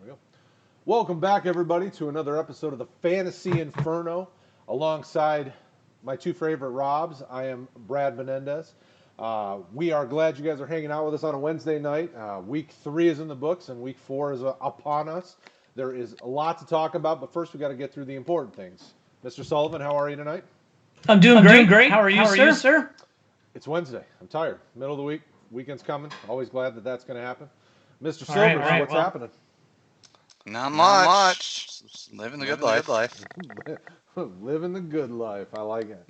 we go. Welcome back, everybody, to another episode of the Fantasy Inferno. Alongside my two favorite Robs, I am Brad Menendez. We are glad you guys are hanging out with us on a Wednesday night. Week 3 is in the books, and Week 4 is upon us. There is a lot to talk about, but first we got to get through the important things. Mr. Sullivan, how are you tonight? I'm doing great. How are you, sir? It's Wednesday. I'm tired. Middle of the week. Weekend's coming. Always glad that that's going to happen. Mr. Silvers, what's happening? Not much. Living the good life. Living the good life. I like it.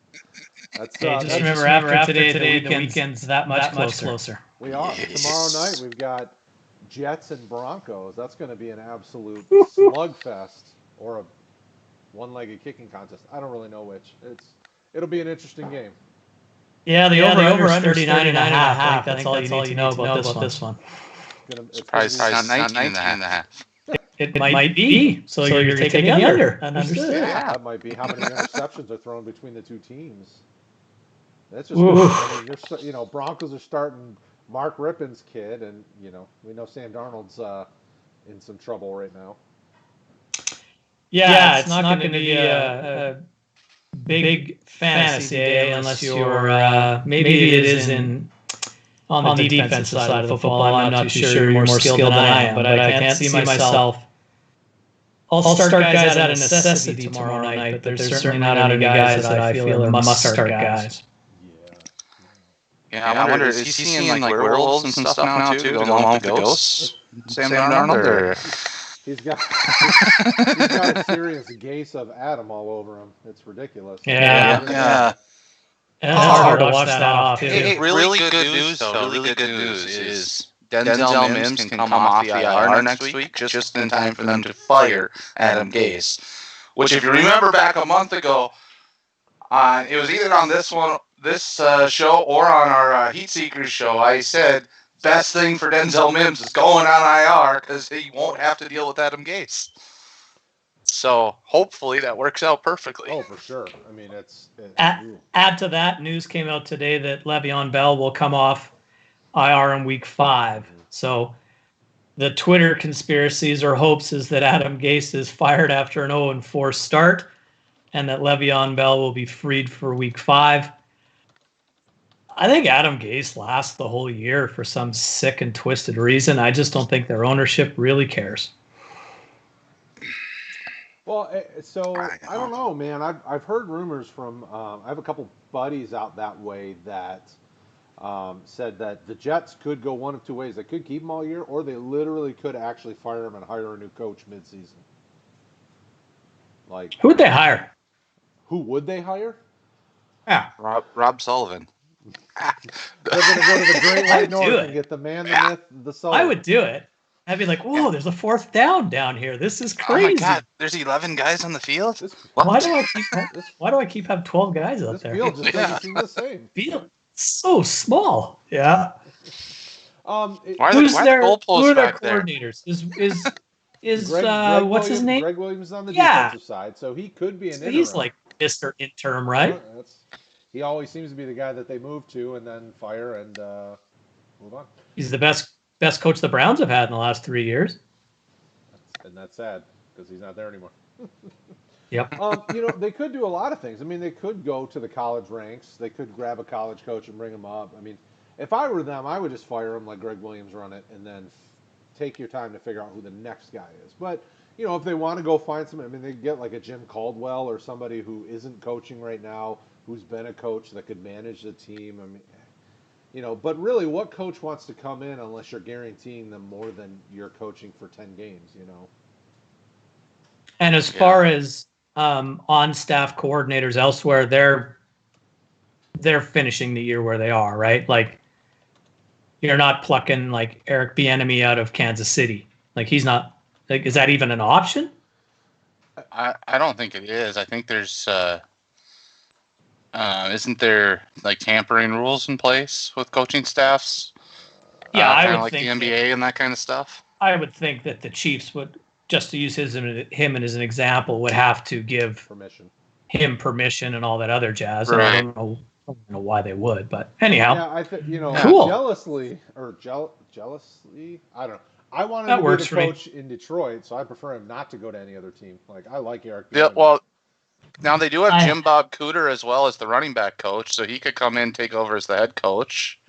That's, just remember after today, the weekend's that much closer. We are. Yes. Tomorrow night, we've got Jets and Broncos. That's going to be an absolute slugfest or a one-legged kicking contest. I don't really know which. It'll be an interesting game. Yeah, the over-under is 39.5. I think that's all you need to know about this one. It's probably not 19.5. It might be. So you're taking the under. Yeah, that might be. How many interceptions are thrown between the two teams? That's just. I mean, Broncos are starting Mark Rippon's kid, and we know Sam Darnold's in some trouble right now. Yeah, it's not going to be a big fantasy day unless you're maybe it is on the defensive side of the football. I'm not too sure. You're more skilled than I am, but I can't see myself. I'll start guys out of necessity tomorrow night, but there's certainly not any guys that I feel are must-start guys. Yeah, I wonder, is he seeing like werewolves and some stuff now too, going along with the ghosts? Sam Darnold? He's got a serious case of Adam all over him. It's ridiculous. Yeah. And it's hard to wash that off, too. Hey, really good news, though. Really good news is Denzel Mims can come off the IR next week just in time for them to fire Adam Gase. Which, if you remember back a month ago, it was either on this show or on our Heat Seekers show, I said, best thing for Denzel Mims is going on IR because he won't have to deal with Adam Gase. So hopefully that works out perfectly. Oh, for sure. I mean, add to that, news came out today that Le'Veon Bell will come off IR in Week 5. So the Twitter conspiracies or hopes is that Adam Gase is fired after an 0-4 start, and that Le'Veon Bell will be freed for Week 5. I think Adam Gase lasts the whole year for some sick and twisted reason. I just don't think their ownership really cares. Well, so I don't know, man. I've heard rumors from I have a couple buddies out that way that said that the Jets could go one of two ways. They could keep him all year, or they literally could actually fire him and hire a new coach midseason. Like, who would they hire? Who would they hire? Yeah, Rob Sullivan. They're going to go to the Great White North and get the man, the myth, the Sullivan. I would do it. I'd be like, whoa, there's a 4th down here. This is crazy. Oh my God, there's 11 guys on the field? Why do I keep having 12 guys out there? This field just doesn't seem the same. Field so small. Yeah. Who's their coordinators? Is Greg what's his name? Greg Williams is on the defensive side, so he could be an interim. He's like Mr. Interim, right? He always seems to be the guy that they move to and then fire and move on. He's the best coach the Browns have had in the last 3 years. And that's sad because he's not there anymore. Yep. They could do a lot of things. I mean, they could go to the college ranks. They could grab a college coach and bring him up. I mean, if I were them, I would just fire him, like Greg Williams run it, and then take your time to figure out who the next guy is. But, if they want to go find somebody, I mean, they get like a Jim Caldwell or somebody who isn't coaching right now, who's been a coach that could manage the team. I mean, but really, what coach wants to come in unless you're guaranteeing them more than you're coaching for 10 games, And as far as on-staff coordinators elsewhere, they're finishing the year where they are, right? Like, you're not plucking like Eric Bieniemy out of Kansas City. Like, he's not. Like, is that even an option? I don't think it is. I think there's. Isn't there like tampering rules in place with coaching staffs? Yeah, I would like think the NBA and that kind of stuff. I would think that the Chiefs would, just to use him as an example, would have to give him permission and all that other jazz. Right. And I don't know why they would, but anyhow. Yeah, I think cool. jealously, I don't know. I want him That to works be for the me. coach in Detroit, so I prefer him not to go to any other team. Like, I like Eric Yeah, Bieniemy. well, now they do have I- Jim Bob Cooter as well as the running back coach, so he could come in, take over as the head coach,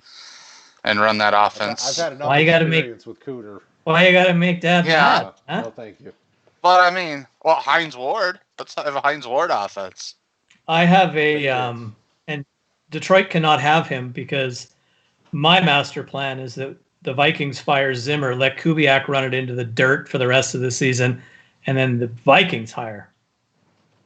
and run that I've offense. had enough Why you got to make experience with Cooter. Dad Yeah, mad? Huh? No, thank you. but I mean, well, Heinz Ward. Let's have a Heinz Ward offense. I have Many a kids. and Detroit cannot have him because my master plan is that the Vikings fire Zimmer, let Kubiak run it into the dirt for the rest of the season, and then the Vikings hire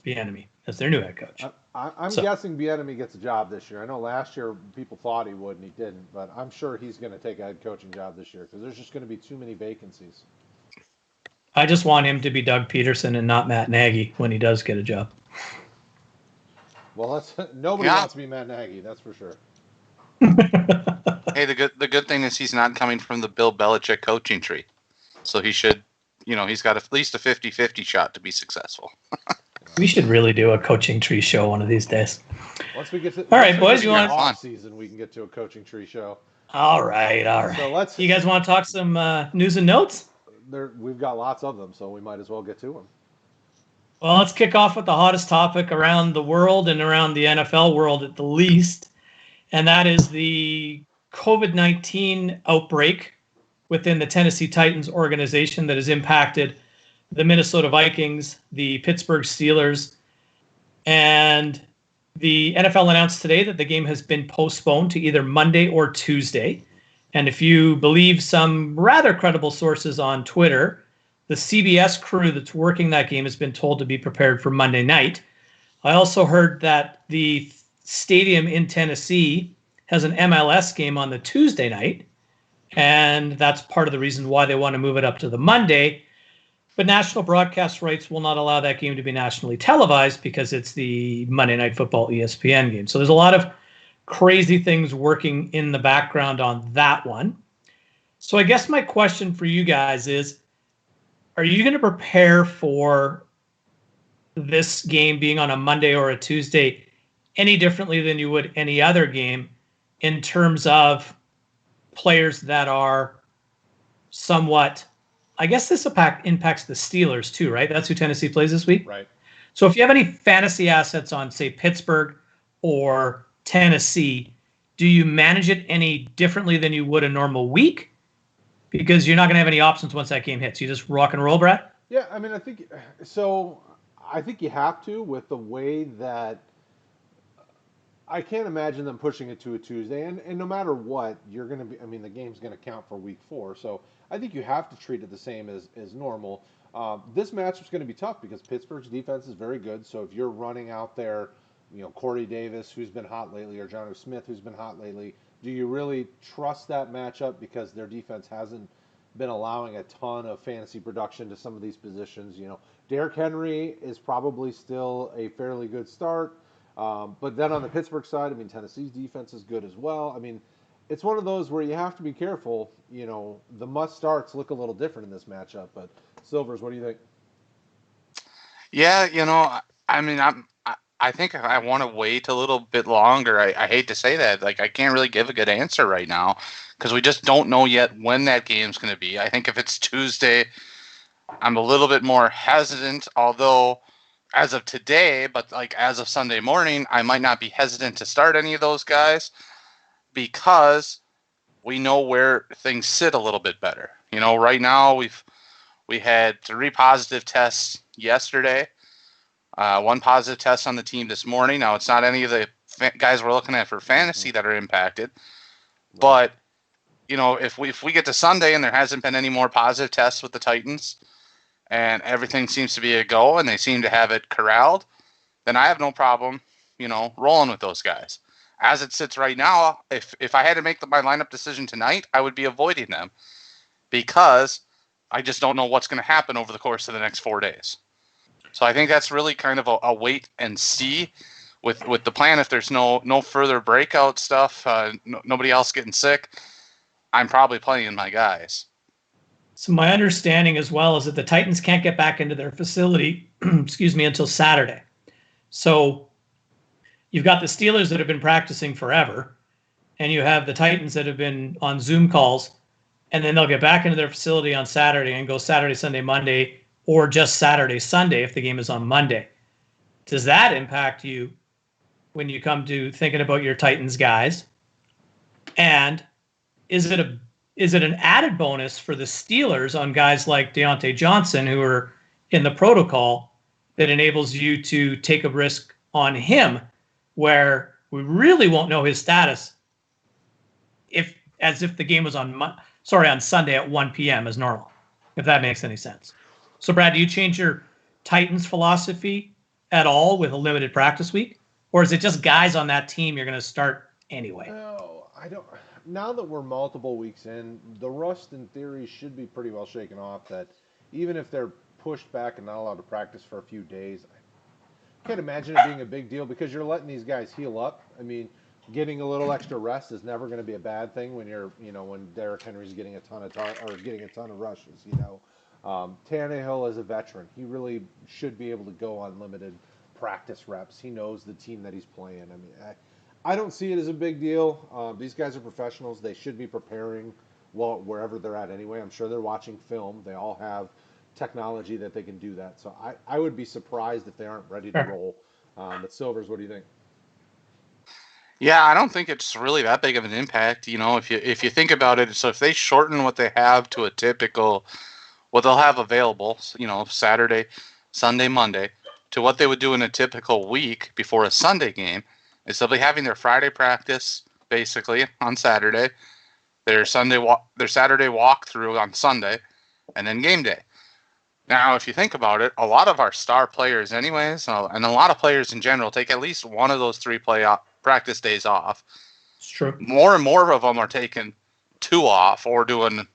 Bieniemy as their new head coach. I'm So- guessing Bieniemy gets a job this year. I know last year people thought he would and he didn't, but I'm sure he's going to take a head coaching job this year because there's just going to be too many vacancies. I just want him to be Doug Peterson and not Matt Nagy when he does get a job. Well, nobody Yeah. wants to be Matt Nagy, that's for sure. Hey, the good thing is he's not coming from the Bill Belichick coaching tree, so he should, he's got at least a 50-50 shot to be successful. We should really do a coaching tree show one of these days. Once we get to All right, boys, you want off season, we can get to a coaching tree show. All right. So You guys want to talk some news and notes? We've got lots of them, so we might as well get to them. Well, let's kick off with the hottest topic around the world and around the NFL world at the least, and that is the COVID-19 outbreak within the Tennessee Titans organization that has impacted the Minnesota Vikings, the Pittsburgh Steelers, and the NFL announced today that the game has been postponed to either Monday or Tuesday. And if you believe some rather credible sources on Twitter, the CBS crew that's working that game has been told to be prepared for Monday night. I also heard that the stadium in Tennessee has an MLS game on the Tuesday night, and that's part of the reason why they want to move it up to the Monday. But national broadcast rights will not allow that game to be nationally televised because it's the Monday Night Football ESPN game. So there's a lot of crazy things working in the background on that one. So I guess my question for you guys is, are you going to prepare for this game being on a Monday or a Tuesday any differently than you would any other game in terms of players that are somewhat, I guess this impacts the Steelers too, right? That's who Tennessee plays this week. Right. So if you have any fantasy assets on, say, Pittsburgh or Tennessee, do you manage it any differently than you would a normal week? Because you're not going to have any options once that game hits. You just rock and roll, Brad? Yeah, I mean, I think you have to with the way that I can't imagine them pushing it to a Tuesday. And no matter what, you're going to be, I mean, the game's going to count for week 4. So I think you have to treat it the same as normal. This matchup's going to be tough because Pittsburgh's defense is very good. So if you're running out there, Corey Davis, who's been hot lately, or Jonnu Smith, who's been hot lately, do you really trust that matchup because their defense hasn't been allowing a ton of fantasy production to some of these positions? Derrick Henry is probably still a fairly good start. But then on the Pittsburgh side, I mean, Tennessee's defense is good as well. I mean, it's one of those where you have to be careful. The must-starts look a little different in this matchup. But Silvers, what do you think? Yeah, I mean, I think I want to wait a little bit longer. I hate to say that. Like, I can't really give a good answer right now because we just don't know yet when that game's going to be. I think if it's Tuesday, I'm a little bit more hesitant, although as of today, but like as of Sunday morning, I might not be hesitant to start any of those guys because we know where things sit a little bit better. Right now we had 3 positive tests yesterday. 1 positive test on the team this morning. Now, it's not any of the guys we're looking at for fantasy that are impacted. But, if we get to Sunday and there hasn't been any more positive tests with the Titans and everything seems to be a go and they seem to have it corralled, then I have no problem, rolling with those guys. As it sits right now, if I had to make my lineup decision tonight, I would be avoiding them because I just don't know what's going to happen over the course of the next 4 days. So I think that's really kind of a wait and see with the plan. If there's no further breakout stuff, nobody else getting sick, I'm probably playing my guys. So my understanding as well is that the Titans can't get back into their facility, until Saturday. So you've got the Steelers that have been practicing forever, and you have the Titans that have been on Zoom calls and then they'll get back into their facility on Saturday and go Saturday, Sunday, Monday, or just Saturday, Sunday if the game is on Monday. Does that impact you when you come to thinking about your Titans guys? And is it an added bonus for the Steelers on guys like Deontay Johnson who are in the protocol that enables you to take a risk on him where we really won't know his status if the game was on Sunday at 1 p.m. as normal, if that makes any sense. So Brad, do you change your Titans philosophy at all with a limited practice week? Or is it just guys on that team you're going to start anyway? No, I don't. Now that we're multiple weeks in, the rust in theory should be pretty well shaken off. That even if they're pushed back and not allowed to practice for a few days, I can't imagine it being a big deal because you're letting these guys heal up. I mean, getting a little extra rest is never going to be a bad thing when when Derrick Henry's getting a ton of rushes. Tannehill is a veteran. He really should be able to go on limited practice reps. He knows the team that he's playing. I mean, I don't see it as a big deal. These guys are professionals. They should be preparing wherever they're at anyway. I'm sure they're watching film. They all have technology that they can do that. So I would be surprised if they aren't ready to roll. But Silvers, what do you think? Yeah, I don't think it's really that big of an impact. If you think about it, so if they shorten what they have to a typical, what they'll have available, Saturday, Sunday, Monday, to what they would do in a typical week before a Sunday game, is they'll be having their Friday practice basically on Saturday, their Saturday walkthrough on Sunday, and then game day. Now, if you think about it, a lot of our star players anyways, and a lot of players in general, take at least one of those 3 practice days off. It's true. More and more of them are taking 2 off or doing,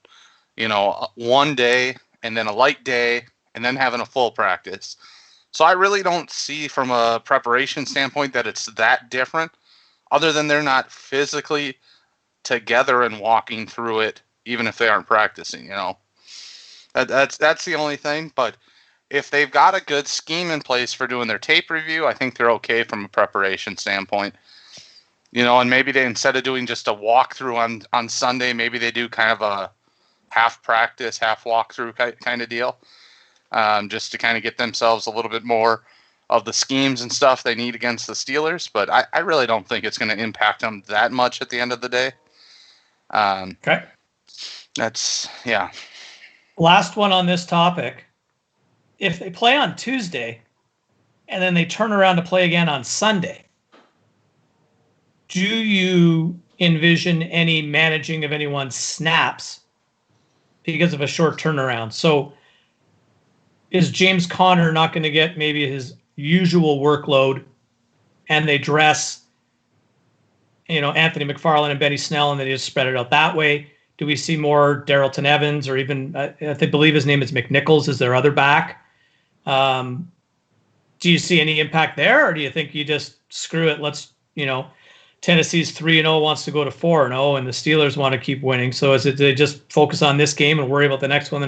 1 day and then a light day and then having a full practice. So I really don't see from a preparation standpoint that it's that different, other than they're not physically together and walking through it, even if they aren't practicing, That's the only thing. But if they've got a good scheme in place for doing their tape review, I think they're okay from a preparation standpoint. And maybe they, instead of doing just a walkthrough on Sunday, maybe they do kind of a half practice, half walkthrough kind of deal, just to kind of get themselves a little bit more of the schemes and stuff they need against the Steelers. But I really don't think it's going to impact them that much at the end of the day. Okay. Yeah. Last one on this topic. If they play on Tuesday and then they turn around to play again on Sunday, do you envision any managing of anyone's snaps because of a short turnaround? So is James Conner not going to get maybe his usual workload and they dress, Anthony McFarland and Benny Snell and they just spread it out that way? Do we see more Darrelton Evans or even, I believe his name is McNichols, is their other back? Do you see any impact there, or do you think you just screw it? Let's, Tennessee's 3-0 wants to go to 4-0 and the Steelers want to keep winning. So is it they just focus on this game and worry about the next one?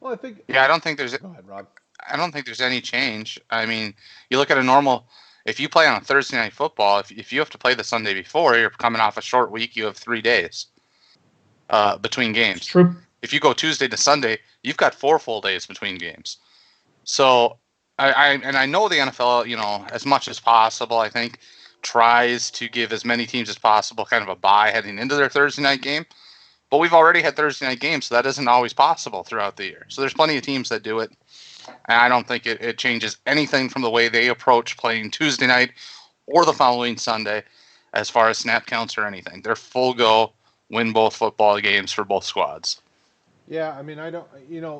Well, I think. Yeah, I don't think there's. Go ahead, Rob. I don't think there's any change. I mean, you look at a normal. If you play on a Thursday night football, if you have to play the Sunday before, you're coming off a short week. You have 3 days between games. It's true. If you go Tuesday to Sunday, you've got 4 full days between games. So, I know the NFL, as much as possible, I think, tries to give as many teams as possible kind of a bye heading into their Thursday night game. But we've already had Thursday night games, so that isn't always possible throughout the year. So there's plenty of teams that do it. And I don't think it changes anything from the way they approach playing Tuesday night or the following Sunday as far as snap counts or anything. They're full go, win both football games for both squads. Yeah, I mean, I don't,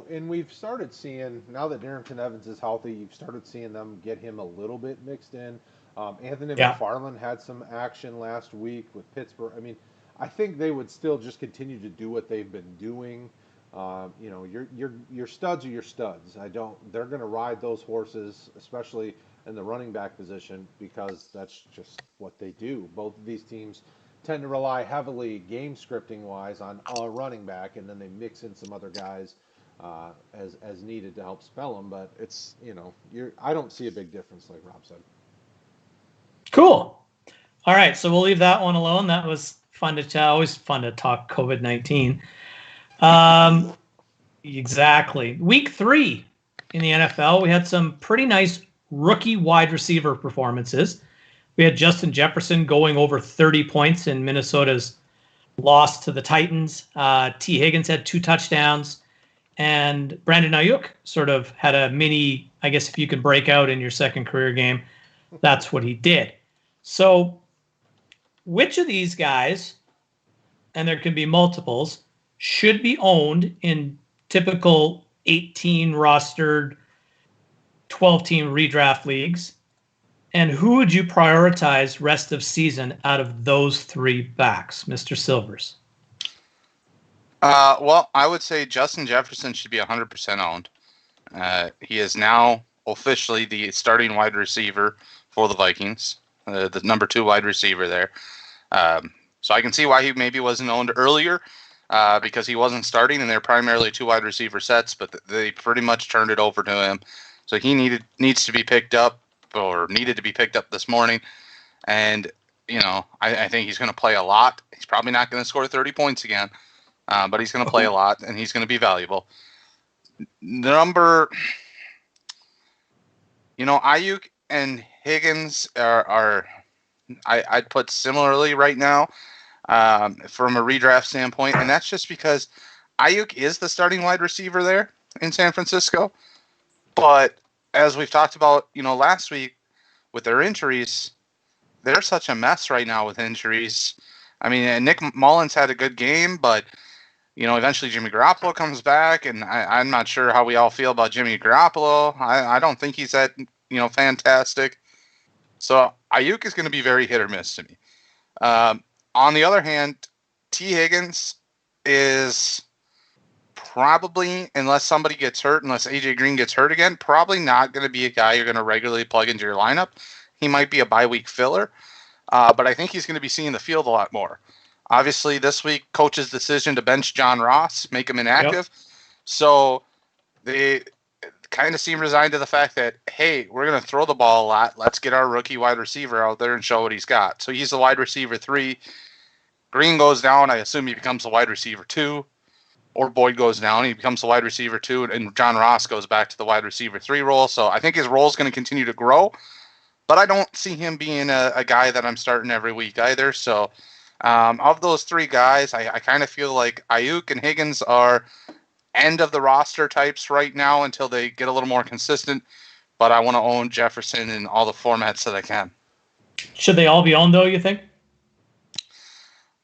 and we've started seeing, now that Darrelton Evans is healthy, you've started seeing them get him a little bit mixed in. Anthony McFarland had some action last week with Pittsburgh. I mean, I think they would still just continue to do what they've been doing. Your studs are your studs. They're going to ride those horses, especially in the running back position, because that's just what they do. Both of these teams tend to rely heavily game scripting wise on a running back, and then they mix in some other guys as needed to help spell them. But it's, I don't see a big difference, like Rob said. Cool. All right, so we'll leave that one alone. That was fun to tell. Always fun to talk COVID-19. Exactly. Week 3 in the NFL, we had some pretty nice rookie wide receiver performances. We had Justin Jefferson going over 30 points in Minnesota's loss to the Titans. T. Higgins had 2 touchdowns. And Brandon Ayuk sort of had a mini, I guess if you can break out in your second career game, that's what he did. So which of these guys, and there can be multiples, should be owned in typical 18 rostered, 12-team redraft leagues? And who would you prioritize rest of season out of those 3 backs, Mr. Silvers? Well, I would say Justin Jefferson should be 100% owned. He is now officially the starting wide receiver for the Vikings, the number 2 wide receiver there. So I can see why he maybe wasn't owned earlier, because he wasn't starting, and they're primarily 2 wide receiver sets, but they pretty much turned it over to him. So he needs to be picked up, or needed to be picked up this morning. And, I think he's going to play a lot. He's probably not going to score 30 points again. But he's going to play a lot, and he's going to be valuable. Ayuk and Higgins are I'd put similarly right now from a redraft standpoint, and that's just because Ayuk is the starting wide receiver there in San Francisco. But as we've talked about, last week with their injuries, they're such a mess right now with injuries. I mean, Nick Mullins had a good game, but eventually Jimmy Garoppolo comes back, and I'm not sure how we all feel about Jimmy Garoppolo. I don't think he's that, fantastic. So Ayuk is going to be very hit or miss to me. On the other hand, T. Higgins is probably, unless somebody gets hurt, unless A.J. Green gets hurt again, probably not going to be a guy you're going to regularly plug into your lineup. He might be a bye-week filler, but I think he's going to be seeing the field a lot more. Obviously, this week, coach's decision to bench John Ross, make him inactive. Yep. So they kind of seem resigned to the fact that, hey, we're going to throw the ball a lot. Let's get our rookie wide receiver out there and show what he's got. So he's the wide receiver 3. Green goes down. I assume he becomes the wide receiver 2. Or Boyd goes down. He becomes the wide receiver 2. And John Ross goes back to the wide receiver 3 role. So I think his role is going to continue to grow. But I don't see him being a guy that I'm starting every week either. So of those 3 guys, I kind of feel like Ayuk and Higgins are end of the roster types right now until they get a little more consistent. But I want to own Jefferson in all the formats that I can. Should they all be owned, though, you think?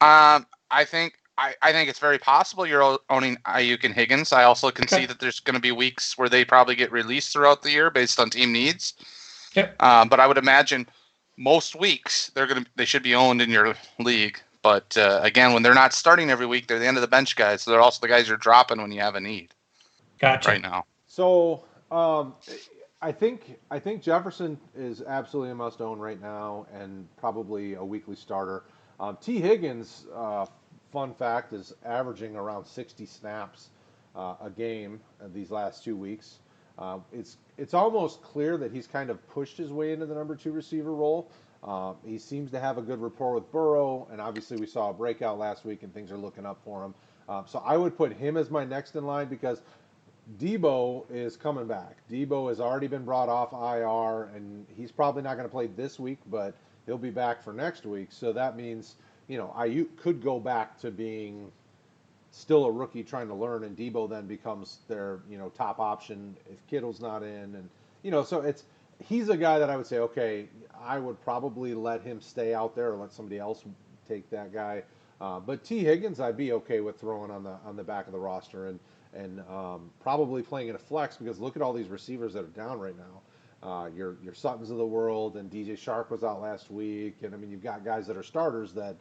I think it's very possible you're owning Ayuk and Higgins. I also can see that there's going to be weeks where they probably get released throughout the year based on team needs. Yep. But I would imagine most weeks they should be owned in your league. But again, when they're not starting every week, they're the end of the bench guys. So they're also the guys you're dropping when you have a need. Gotcha. Right now. So I think Jefferson is absolutely a must own right now, and probably a weekly starter. T. Higgins, fun fact, is averaging around 60 snaps a game these last 2 weeks. It's almost clear that he's kind of pushed his way into the number 2 receiver role. He seems to have a good rapport with Burrow, and obviously we saw a breakout last week, and things are looking up for him. So I would put him as my next in line because Debo is coming back. Debo has already been brought off IR, and he's probably not going to play this week, but he'll be back for next week. So that means, Ayuk could go back to being still a rookie trying to learn, and Debo then becomes their, top option if Kittle's not in. And, so he's a guy that I would say, okay, I would probably let him stay out there or let somebody else take that guy. But T. Higgins, I'd be okay with throwing on the back of the roster and probably playing in a flex, because look at all these receivers that are down right now. Your Suttons of the world, and DJ Shark was out last week, and I mean you've got guys that are starters that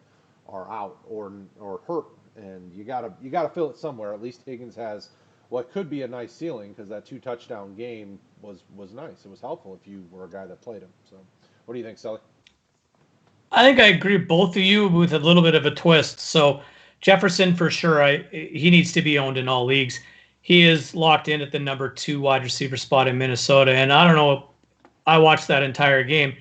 are out or hurt, and you gotta fill it somewhere. At least Higgins has what could be a nice ceiling, because that 2 touchdown game was nice. It was helpful if you were a guy that played him. So what do you think, Sully? I think I agree with both of you with a little bit of a twist. So Jefferson, for sure, he needs to be owned in all leagues. He is locked in at the number 2 wide receiver spot in Minnesota. And I don't know, I watched that entire game.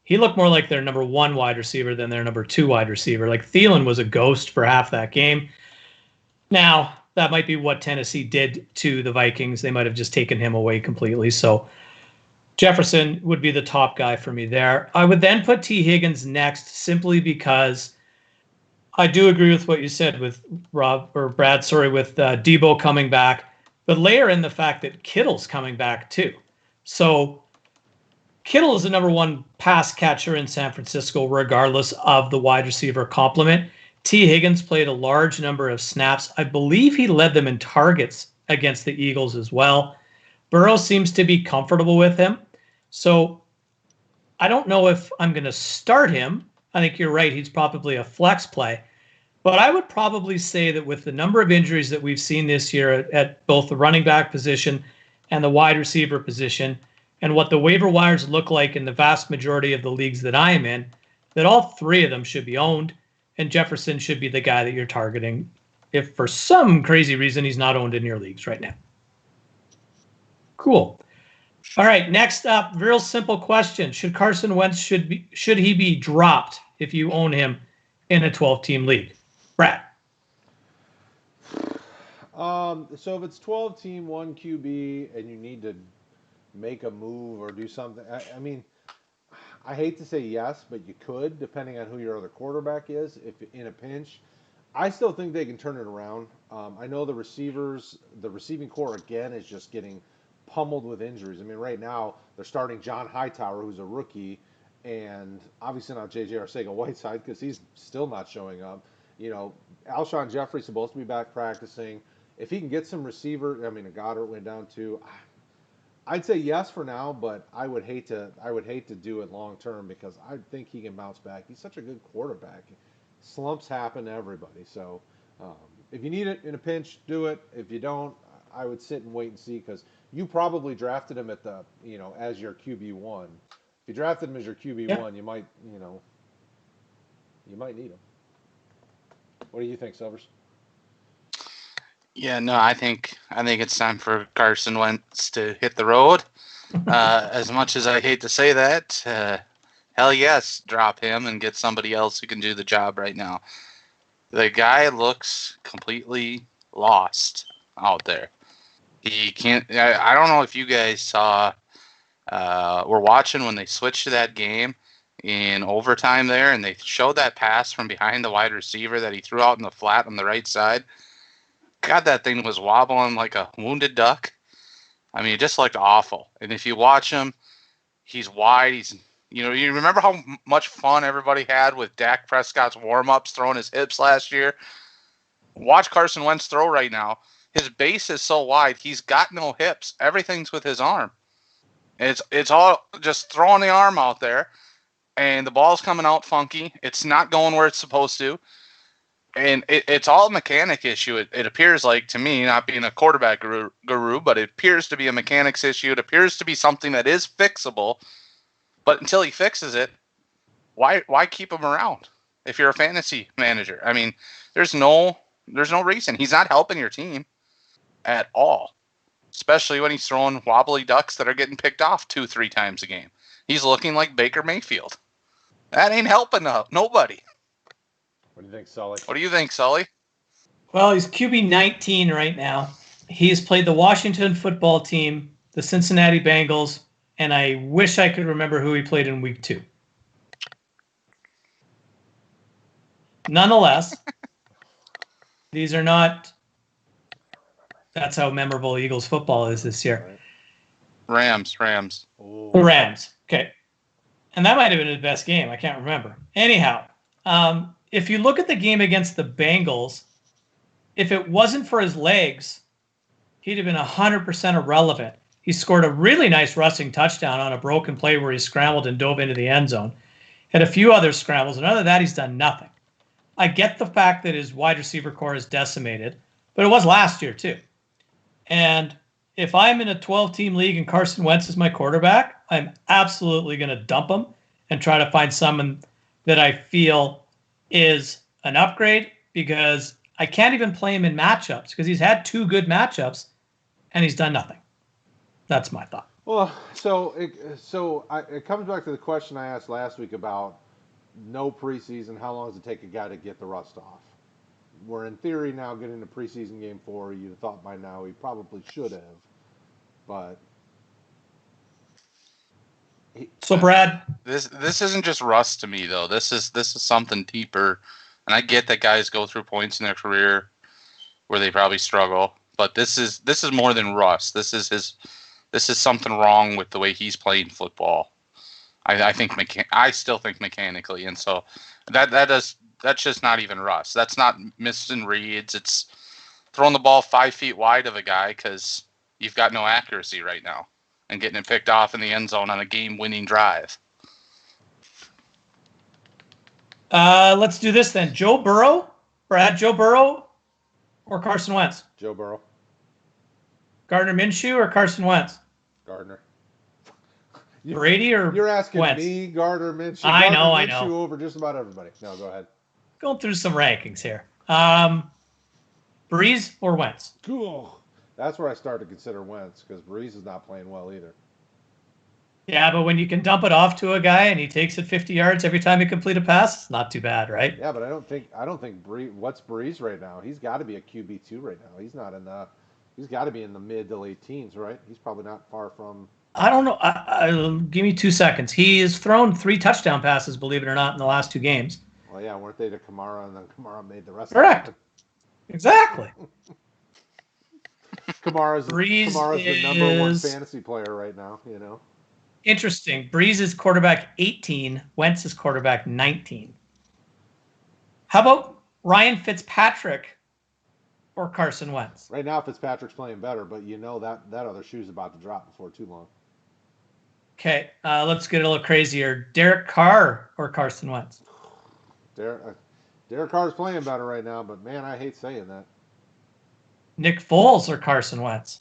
He looked more like their number 1 wide receiver than their number 2 wide receiver. Like Thielen was a ghost for half that game. Now, that might be what Tennessee did to the Vikings. They might have just taken him away completely. So Jefferson would be the top guy for me there. I would then put T. Higgins next simply because I do agree with what you said with Brad, with Debo coming back, but layer in the fact that Kittle's coming back too. So Kittle is the number one pass catcher in San Francisco, regardless of the wide receiver complement. T. Higgins played a large number of snaps. I believe he led them in targets against the Eagles as well. Burrow seems to be comfortable with him. So I don't know if I'm going to start him. I think you're right. He's probably a flex play. But I would probably say that with the number of injuries that we've seen this year at both the running back position and the wide receiver position, and what the waiver wires look like in the vast majority of the leagues that I am in, that all three of them should be owned, and Jefferson should be the guy that you're targeting if for some crazy reason he's not owned in your leagues right now. Cool. All right, next up, real simple question. Should Carson Wentz should he be dropped if you own him in a 12-team league? Brad. So if it's 12-team, 1 QB, and you need to make a move or do something, I mean, I hate to say yes, but you could, depending on who your other quarterback is, if in a pinch. I still think they can turn it around. I know the receiving core, again, is just getting pummeled with injuries. I mean, right now, they're starting John Hightower, who's a rookie, and obviously not J.J. Arcega-Whiteside because he's still not showing up. You know, Alshon Jeffrey's supposed to be back practicing. If he can get some receiver, I mean, Goddard went down too. I'd say yes for now, but I would hate to do it long term because I think he can bounce back. He's such a good quarterback. Slumps happen to everybody. So if you need it in a pinch, do it. If you don't, I would sit and wait and see because you probably drafted him at the as your QB1. If you drafted him as your QB1, you might need him. What do you think, Silvers? Yeah, no, I think it's time for Carson Wentz to hit the road. As much as I hate to say that, hell yes, drop him and get somebody else who can do the job right now. The guy looks completely lost out there. He can't. I don't know if you guys saw. We're watching when they switched to that game in overtime there, and they showed that pass from behind the wide receiver that he threw out in the flat on the right side. God, that thing was wobbling like a wounded duck. I mean, it just looked awful. And if you watch him, he's wide. You remember how much fun everybody had with Dak Prescott's warm-ups throwing his hips last year? Watch Carson Wentz throw right now. His base is so wide, he's got no hips. Everything's with his arm. It's all just throwing the arm out there, and the ball's coming out funky. It's not going where it's supposed to. And it's all a mechanic issue. It appears like to me, not being a quarterback guru, but it appears to be a mechanics issue. It appears to be something that is fixable. But until he fixes it, why keep him around if you're a fantasy manager? I mean, there's no reason. He's not helping your team at all, especially when he's throwing wobbly ducks that are getting picked off 2-3 times a game. He's looking like Baker Mayfield. That ain't helping nobody. What do you think, Sully? What do you think, Sully? Well, he's QB 19 right now. He's played the Washington football team, the Cincinnati Bengals, and I wish I could remember who he played in week 2. Nonetheless, these are not. That's how memorable Eagles football is this year. Rams. Ooh. The Rams. Okay. And that might have been his best game. I can't remember. Anyhow, if you look at the game against the Bengals, if it wasn't for his legs, he'd have been 100% irrelevant. He scored a really nice rushing touchdown on a broken play where he scrambled and dove into the end zone. Had a few other scrambles, and other than that, he's done nothing. I get the fact that his wide receiver core is decimated, but it was last year too. And if I'm in a 12-team league and Carson Wentz is my quarterback, I'm absolutely going to dump him and try to find someone that I feel is an upgrade because I can't even play him in matchups because he's had 2 good matchups and he's done nothing. That's my thought. Well, so it comes back to the question I asked last week about no preseason. How long does it take a guy to get the rust off? we're in theory now getting to preseason game 4. You'd have thought by now he probably should have, but So Brad, This isn't just rust to me though. This is something deeper. And I get that guys go through points in their career where they probably struggle, but this is more than rust. This is something wrong with the way he's playing football. I still think mechanically, and so that's just not even rust. That's not missing reads. It's throwing the ball 5 feet wide of a guy because you've got no accuracy right now, and getting it picked off in the end zone on a game-winning drive. let's do this then. Joe Burrow, Brad, Joe Burrow or Carson Wentz? Joe Burrow. Gardner Minshew or Carson Wentz? Gardner. Brady or You're asking Wentz? me, Gardner Minshew. I know. Minshew over just about everybody. No, go ahead. Going through some rankings here. Breeze or Wentz? Cool. That's where I start to consider Wentz because Breeze is not playing well either. Yeah, but when you can dump it off to a guy and he takes it 50 yards every time he complete a pass, it's not too bad, right? Yeah, but I don't think Breeze. What's Breeze right now? He's got to be a QB2 right now. He's not in the. He's got to be in the mid to late teens, right? He's probably not far from. I don't know. Give me 2 seconds. He has thrown 3 touchdown passes, believe it or not, in the last 2 games. Well, yeah, weren't they to Kamara, and then Kamara made the rest. Correct. Of it. Exactly. Kamara's the number 1 fantasy player right now. You know. Interesting. Breeze is quarterback 18. Wentz is quarterback 19. How about Ryan Fitzpatrick or Carson Wentz? Right now, Fitzpatrick's playing better, but you know that other shoe's about to drop before too long. Okay, let's get a little crazier. Derek Carr or Carson Wentz? Derek Carr's playing better right now, but man, I hate saying that. Nick Foles or Carson Wentz?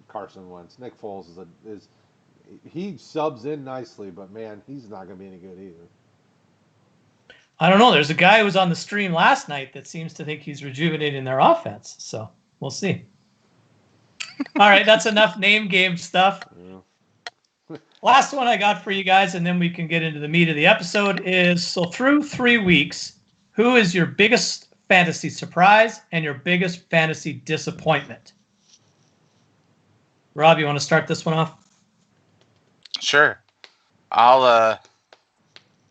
Carson Wentz. Nick Foles is he subs in nicely, but man, he's not going to be any good either. I don't know. There's a guy who was on the stream last night that seems to think he's rejuvenating their offense. So we'll see. All right, that's enough name game stuff. Yeah. Last one I got for you guys, and then we can get into the meat of the episode is, so through 3 weeks, who is your biggest fantasy surprise and your biggest fantasy disappointment? Rob, you want to start this one off? Sure. I'll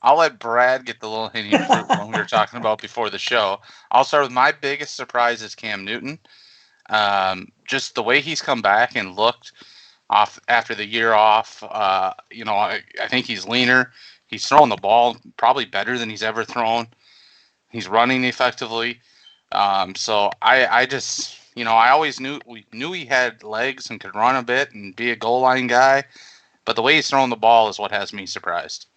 let Brad get the little hidden fruit one we were talking about before the show. I'll start with my biggest surprise is Cam Newton. Just the way he's come back and looked off after the year off. I think he's leaner. He's throwing the ball probably better than he's ever thrown. He's running effectively. So I just, I always we knew he had legs and could run a bit and be a goal line guy. But the way he's throwing the ball is what has me surprised.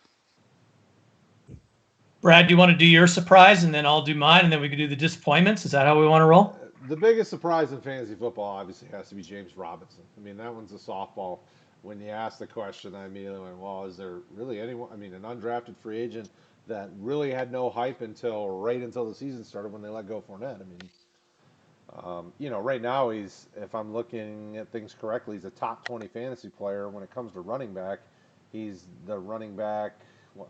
Brad, do you want to do your surprise and then I'll do mine and then we can do the disappointments? Is that how we want to roll? The biggest surprise in fantasy football obviously has to be James Robinson. I mean, that one's a softball. When you ask the question, I immediately went, well, is there really anyone, an undrafted free agent that really had no hype until the season started when they let go Fournette? Right now if I'm looking at things correctly, he's a top 20 fantasy player. When it comes to running back, he's the running back,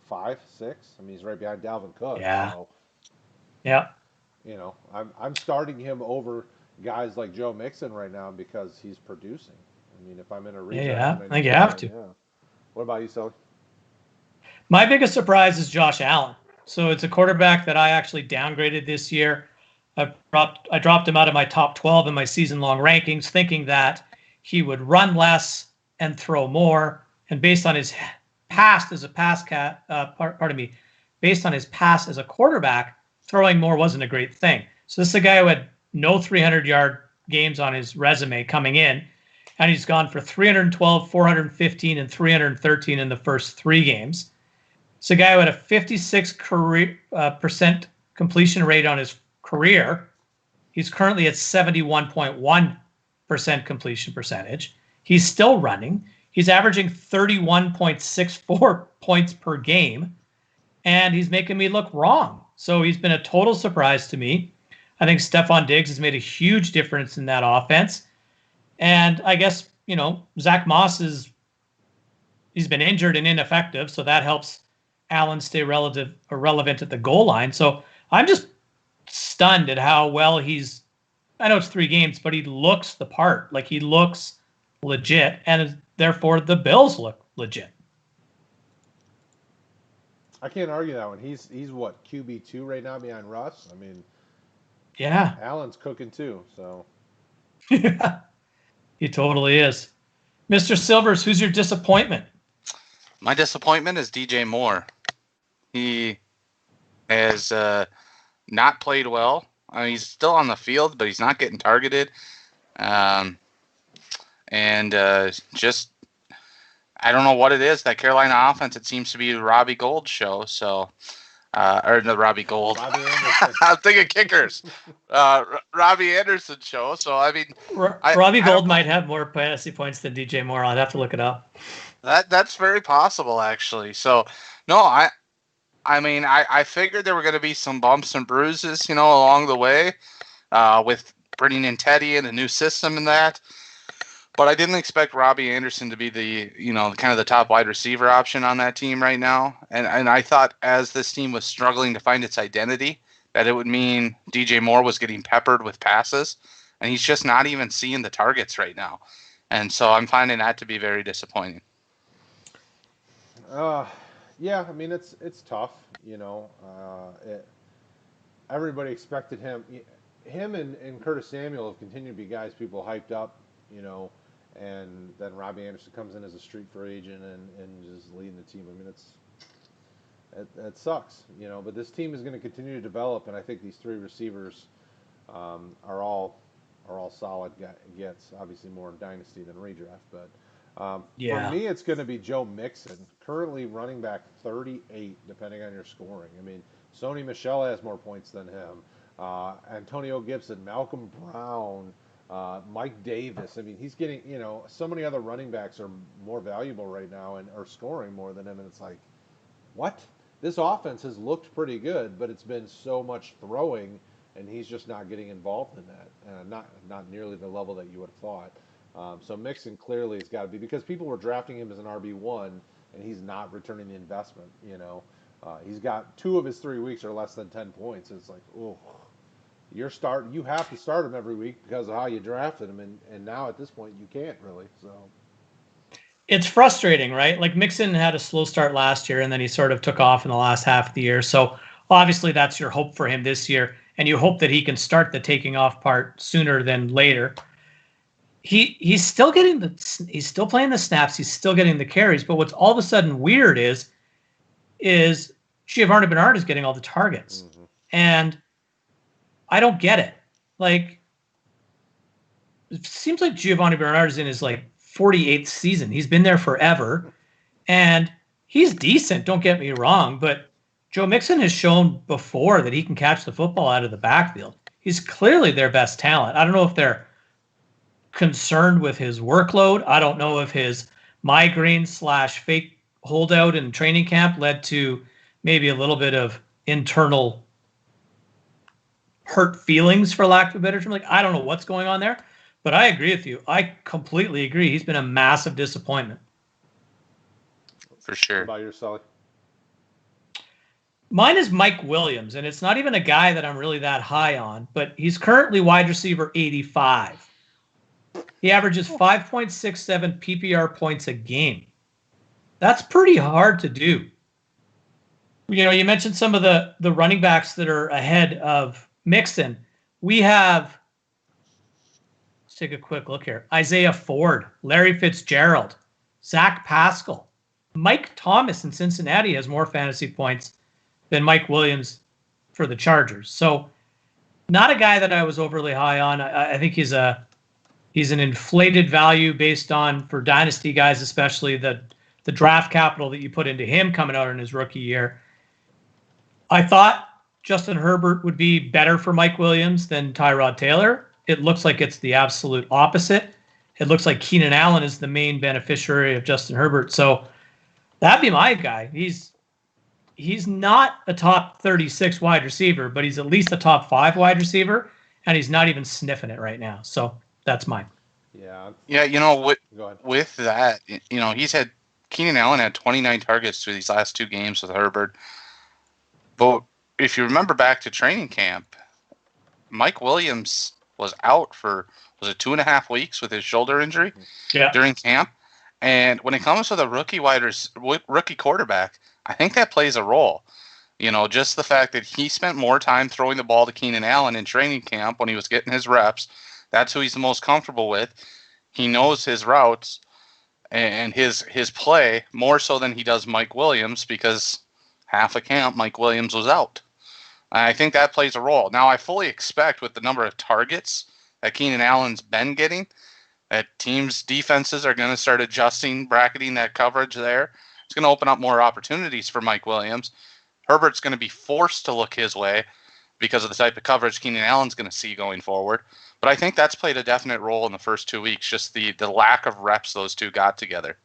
5, 6? He's right behind Dalvin Cook. Yeah. So, yeah. I'm starting him over guys like Joe Mixon right now because he's producing. If I'm in a redraft, yeah, I think you have to. Yeah. What about you, Sully? My biggest surprise is Josh Allen. So it's a quarterback that I actually downgraded this year. I dropped him out of my top 12 in my season-long rankings, thinking that he would run less and throw more. And based on his past as a based on his past as a quarterback, throwing more wasn't a great thing. So this is a guy who had no 300-yard games on his resume coming in, and he's gone for 312, 415, and 313 in the first 3 games. It's a guy who had a 56% completion rate on his career. He's currently at 71.1% completion percentage. He's still running. He's averaging 31.64 points per game, and he's making me look wrong. So he's been a total surprise to me. I think Stephon Diggs has made a huge difference in that offense. And I guess, Zach Moss he's been injured and ineffective, so that helps Allen stay relevant at the goal line. So I'm just stunned at how well he's. I know it's 3 games, but he looks the part. Like, he looks legit, and therefore the Bills look legit. I can't argue that one. He's what, QB2 right now behind Russ? I mean, Yeah. Allen's cooking too, so. Yeah, he totally is. Mr. Silvers, who's your disappointment? My disappointment is DJ Moore. He has not played well. I mean, he's still on the field, but he's not getting targeted. Just, I don't know what it is. That Carolina offense, it seems to be the Robbie Gold show. So, or the Robbie Gold. I'm thinking kickers. Robbie Anderson show. So, I mean, Robbie Gold might have more fantasy points than DJ Moore. I'd have to look it up. That's very possible, actually. So, no, I mean, I figured there were going to be some bumps and bruises, along the way, with bringing in Teddy and a new system and that. But I didn't expect Robbie Anderson to be the, kind of the top wide receiver option on that team right now. And I thought as this team was struggling to find its identity, that it would mean DJ Moore was getting peppered with passes. And he's just not even seeing the targets right now. And so I'm finding that to be very disappointing. Yeah, I mean, it's tough, everybody expected him and Curtis Samuel have continued to be guys people hyped up, and then Robbie Anderson comes in as a street free agent and just leading the team. I mean, it sucks, but this team is going to continue to develop, and I think these 3 receivers are all solid gets. Obviously more in dynasty than redraft, but for me, it's going to be Joe Mixon, currently running back 38, depending on your scoring. I mean, Sony Michel has more points than him. Antonio Gibson, Malcolm Brown, Mike Davis. I mean, he's getting, so many other running backs are more valuable right now and are scoring more than him. And it's like, what? This offense has looked pretty good, but it's been so much throwing, and he's just not getting involved in that. Not nearly the level that you would have thought. So Mixon clearly has got to be, because people were drafting him as an RB1, and he's not returning the investment. He's got 2 of his 3 weeks are less than 10 points. It's like, oh, you have to start him every week because of how you drafted him, and now at this point you can't really. So it's frustrating, right? Like, Mixon had a slow start last year, and then he sort of took off in the last half of the year. So obviously that's your hope for him this year, and you hope that he can start the taking off part sooner than later. He's still getting he's still playing the snaps, he's still getting the carries, but what's all of a sudden weird is Giovanni Bernard is getting all the targets. Mm-hmm. And I don't get it. Like, it seems like Giovanni Bernard is in his 48th season. He's been there forever, and he's decent, don't get me wrong, but Joe Mixon has shown before that he can catch the football out of the backfield. He's clearly their best talent. I don't know if they're concerned with his workload. I don't know if his migraine/fake holdout in training camp led to maybe a little bit of internal hurt feelings, for lack of a better term. I don't know what's going on there, but I agree with you. I completely agree. He's been a massive disappointment. For sure. What about your Sully? Mine is Mike Williams, and it's not even a guy that I'm really that high on, but he's currently wide receiver 85. He averages 5.67 PPR points a game. That's pretty hard to do. You mentioned some of the running backs that are ahead of Mixon. We have, let's take a quick look here, Isaiah Ford, Larry Fitzgerald, Zach Pascal. Mike Thomas in Cincinnati has more fantasy points than Mike Williams for the Chargers. So not a guy that I was overly high on. I think he's an inflated value based on, for dynasty guys especially, the draft capital that you put into him coming out in his rookie year. I thought Justin Herbert would be better for Mike Williams than Tyrod Taylor. It looks like it's the absolute opposite. It looks like Keenan Allen is the main beneficiary of Justin Herbert. So that'd be my guy. He's not a top 36 wide receiver, but he's at least a top 5 wide receiver, and he's not even sniffing it right now. So that's mine. Yeah. Yeah, with that, Keenan Allen had 29 targets through these last 2 games with Herbert. But if you remember back to training camp, Mike Williams was out for, was it 2.5 weeks with his shoulder injury during camp? And when it comes to the rookie quarterback, I think that plays a role. Just the fact that he spent more time throwing the ball to Keenan Allen in training camp when he was getting his reps. That's who he's the most comfortable with. He knows his routes and his play more so than he does Mike Williams, because half a camp Mike Williams was out. I think that plays a role. Now, I fully expect with the number of targets that Keenan Allen's been getting, that teams' defenses are going to start adjusting, bracketing that coverage there. It's going to open up more opportunities for Mike Williams. Herbert's going to be forced to look his way because of the type of coverage Keenan Allen's going to see going forward. But I think that's played a definite role in the first 2 weeks, just the lack of reps those two got together.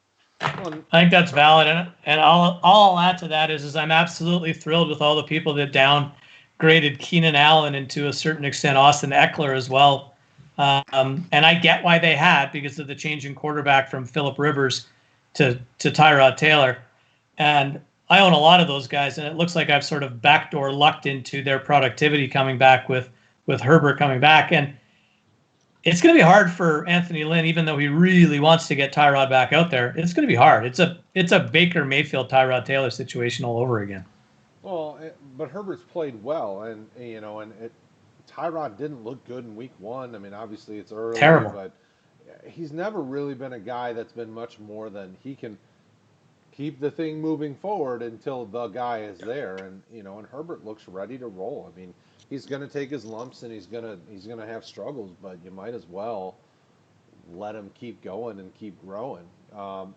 I think that's valid. And all I'll add to that is I'm absolutely thrilled with all the people that downgraded Keenan Allen and to a certain extent Austin Eckler as well. And I get why they had, because of the change in quarterback from Phillip Rivers to Tyrod Taylor. And I own a lot of those guys, and it looks like I've sort of backdoor lucked into their productivity coming back with Herbert coming back. And it's going to be hard for Anthony Lynn, even though he really wants to get Tyrod back out there. It's going to be hard. It's a Baker Mayfield, Tyrod Taylor situation all over again. Well, but Herbert's played well, and Tyrod didn't look good in week 1. I mean, obviously it's early, Terrible. But he's never really been a guy that's been much more than he can keep the thing moving forward until the guy is there. And and Herbert looks ready to roll. I mean, he's going to take his lumps and he's going to have struggles, but you might as well let him keep going and keep growing.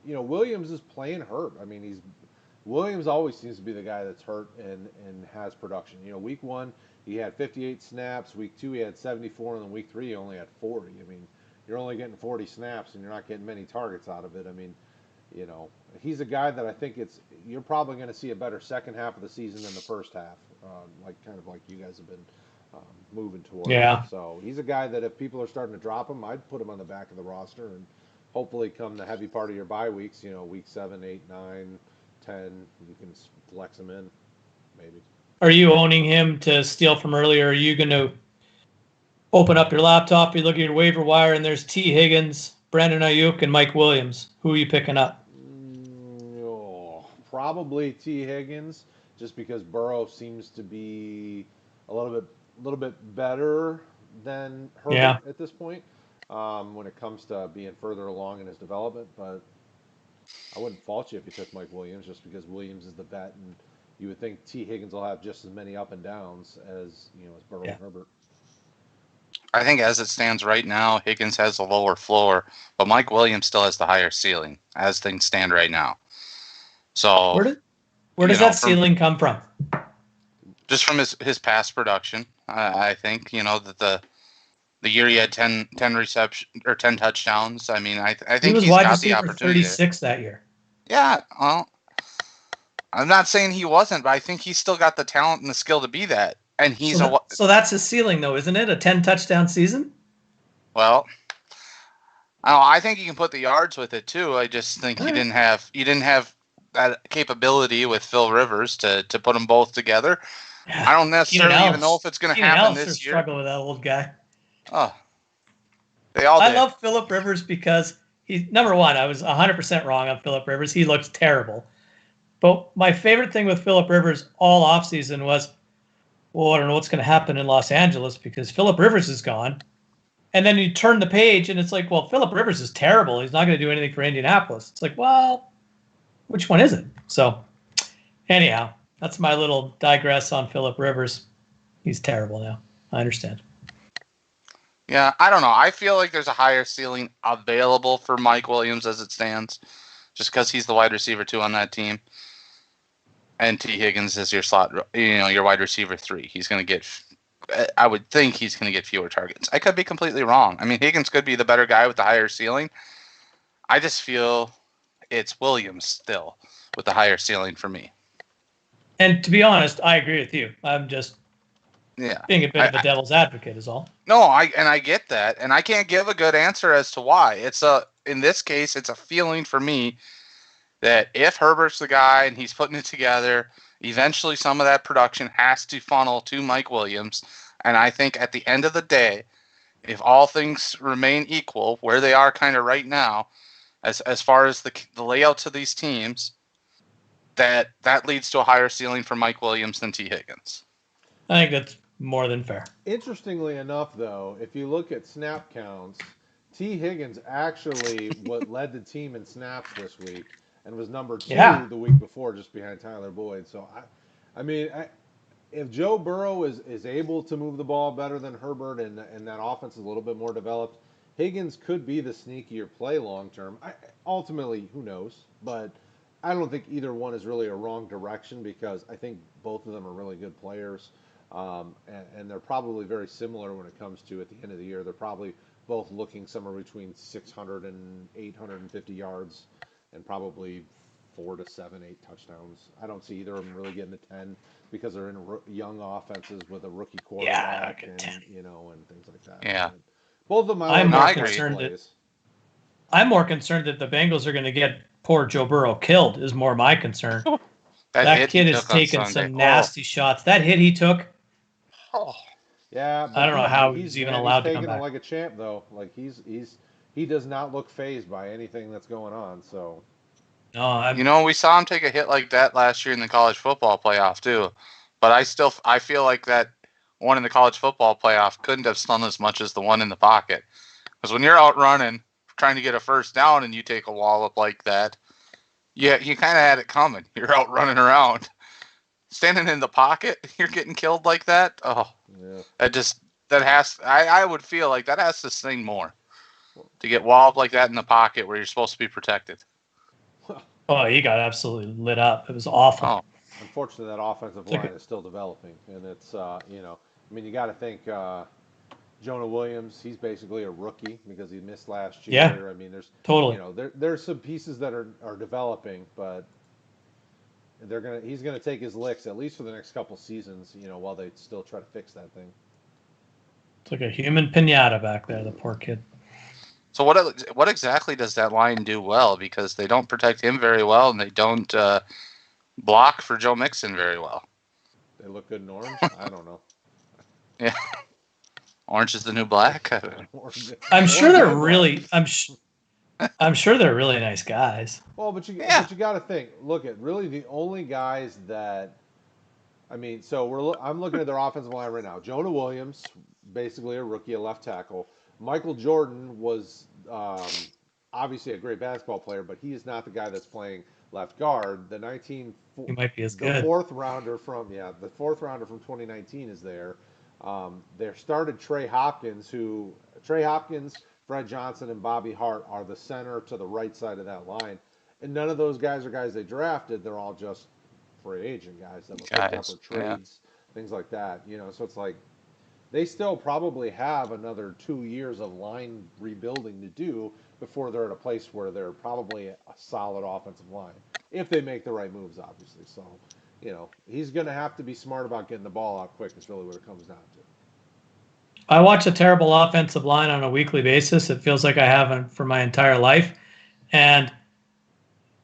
Williams is playing hurt. I mean, Williams always seems to be the guy that's hurt and has production. Week 1 he had 58 snaps. Week 2 he had 74, and then week 3 he only had 40. I mean, you're only getting 40 snaps and you're not getting many targets out of it. I mean, he's a guy that I think you're probably going to see a better second half of the season than the first half, like you guys have been moving towards. Yeah. So he's a guy that if people are starting to drop him, I'd put him on the back of the roster, and hopefully come the heavy part of your bye weeks, week 7, 8, 9, 10, you can flex him in, maybe. Are you owning him to steal from earlier? Are you going to open up your laptop, you look at your waiver wire, and there's T. Higgins, Brandon Ayuk, and Mike Williams? Who are you picking up? Probably T. Higgins, just because Burrow seems to be a little bit better than Herbert at this point when it comes to being further along in his development. But I wouldn't fault you if you took Mike Williams, just because Williams is the vet, and you would think T. Higgins will have just as many up and downs as Burrow and Herbert. I think as it stands right now, Higgins has a lower floor, but Mike Williams still has the higher ceiling as things stand right now. So where does that ceiling come from? Just from his past production. I think, that the year he had 10 reception or 10 touchdowns. I mean, I think he's got the opportunity. 36 that year. Yeah, well, I'm not saying he wasn't, but I think he's still got the talent and the skill to be that. And so that's his ceiling, though, isn't it? A 10 touchdown season? Well, I think you can put the yards with it too. I just think you didn't have that capability with Phil Rivers to put them both together. Yeah. I don't necessarily even know if it's going to happen this year. Struggle with that old guy. Oh, they all. I love Phillip Rivers because number one. I was 100% wrong on Phillip Rivers. He looks terrible. But my favorite thing with Phillip Rivers all offseason was, well, I don't know what's going to happen in Los Angeles because Phillip Rivers is gone. And then you turn the page and it's like, well, Phillip Rivers is terrible. He's not going to do anything for Indianapolis. It's like, well, which one is it? So anyhow, that's my little digress on Phillip Rivers. He's terrible now. I understand. Yeah, I don't know. I feel like there's a higher ceiling available for Mike Williams as it stands, just because he's the wide receiver 2 on that team. And T. Higgins is your slot, your wide receiver 3. He's going to get, I would think he's going to get fewer targets. I could be completely wrong. I mean, Higgins could be the better guy with the higher ceiling. I just feel it's Williams still with the higher ceiling for me. And to be honest, I agree with you. I'm just being a bit of a devil's advocate is all. No, I get that. And I can't give a good answer as to why. In this case, it's a feeling for me that if Herbert's the guy and he's putting it together, eventually some of that production has to funnel to Mike Williams. And I think at the end of the day, if all things remain equal, where they are kind of right now, as far as the layouts of these teams, that leads to a higher ceiling for Mike Williams than T. Higgins. I think that's more than fair. Interestingly enough, though, if you look at snap counts, T. Higgins actually what led the team in snaps this week and was number 2 the week before, just behind Tyler Boyd. So, if Joe Burrow is able to move the ball better than Herbert and that offense is a little bit more developed, Higgins could be the sneakier play long term. Ultimately, who knows? But I don't think either one is really a wrong direction because I think both of them are really good players. And they're probably very similar when it comes to at the end of the year. They're probably both looking somewhere between 600 and 850 yards and probably 4 to 7, 8 touchdowns. I don't see either of them really getting to 10 because they're in young offenses with a rookie quarterback and 10. And things like that. Yeah. And both of them I'm more concerned that the Bengals are going to get poor Joe Burrow killed is more my concern. That kid has taken some nasty shots. That hit he took. Oh. Yeah, I don't know how he's even allowed to come back. It like a champ though. Like he does not look fazed by anything that's going on. So, no, we saw him take a hit like that last year in the college football playoff too. But I feel like that one in the college football playoff couldn't have stung as much as the one in the pocket. Because when you're out running, trying to get a first down, and you take a wallop like that, you kind of had it coming. You're out running around. Standing in the pocket, you're getting killed like that. Oh, yeah. I would feel like that has to sting more to get walloped like that in the pocket where you're supposed to be protected. Oh, he got absolutely lit up. It was awful. Oh. Unfortunately, that offensive line is still developing, and it's you got to think Jonah Williams. He's basically a rookie because he missed last year. Yeah. I mean, there's totally. There's some pieces that are developing, but he's gonna take his licks at least for the next couple seasons, while they still try to fix that thing. It's like a human pinata back there, the poor kid. So what exactly does that line do well? Because they don't protect him very well, and they don't block for Joe Mixon very well. They look good in orange. I don't know. Yeah, orange is the new black. I'm sure they're really. I'm sure they're really nice guys. Well, but you got to think. Look at really the only guys that. I'm looking at their offensive line right now. Jonah Williams, basically a rookie, a left tackle. Michael Jordan was obviously a great basketball player, but he is not the guy that's playing left guard. He might be as good. The fourth rounder from 2019 is there. There started Trey Hopkins, Fred Johnson, and Bobby Hart are the center to the right side of that line. And none of those guys are guys they drafted. They're all just free agent guys that were picked up for trades, things like that. So it's like they still probably have another 2 years of line rebuilding to do before they're at a place where they're probably a solid offensive line. If they make the right moves, obviously. So, he's going to have to be smart about getting the ball out quick is really what it comes down to. I watch a terrible offensive line on a weekly basis. It feels like I haven't for my entire life. And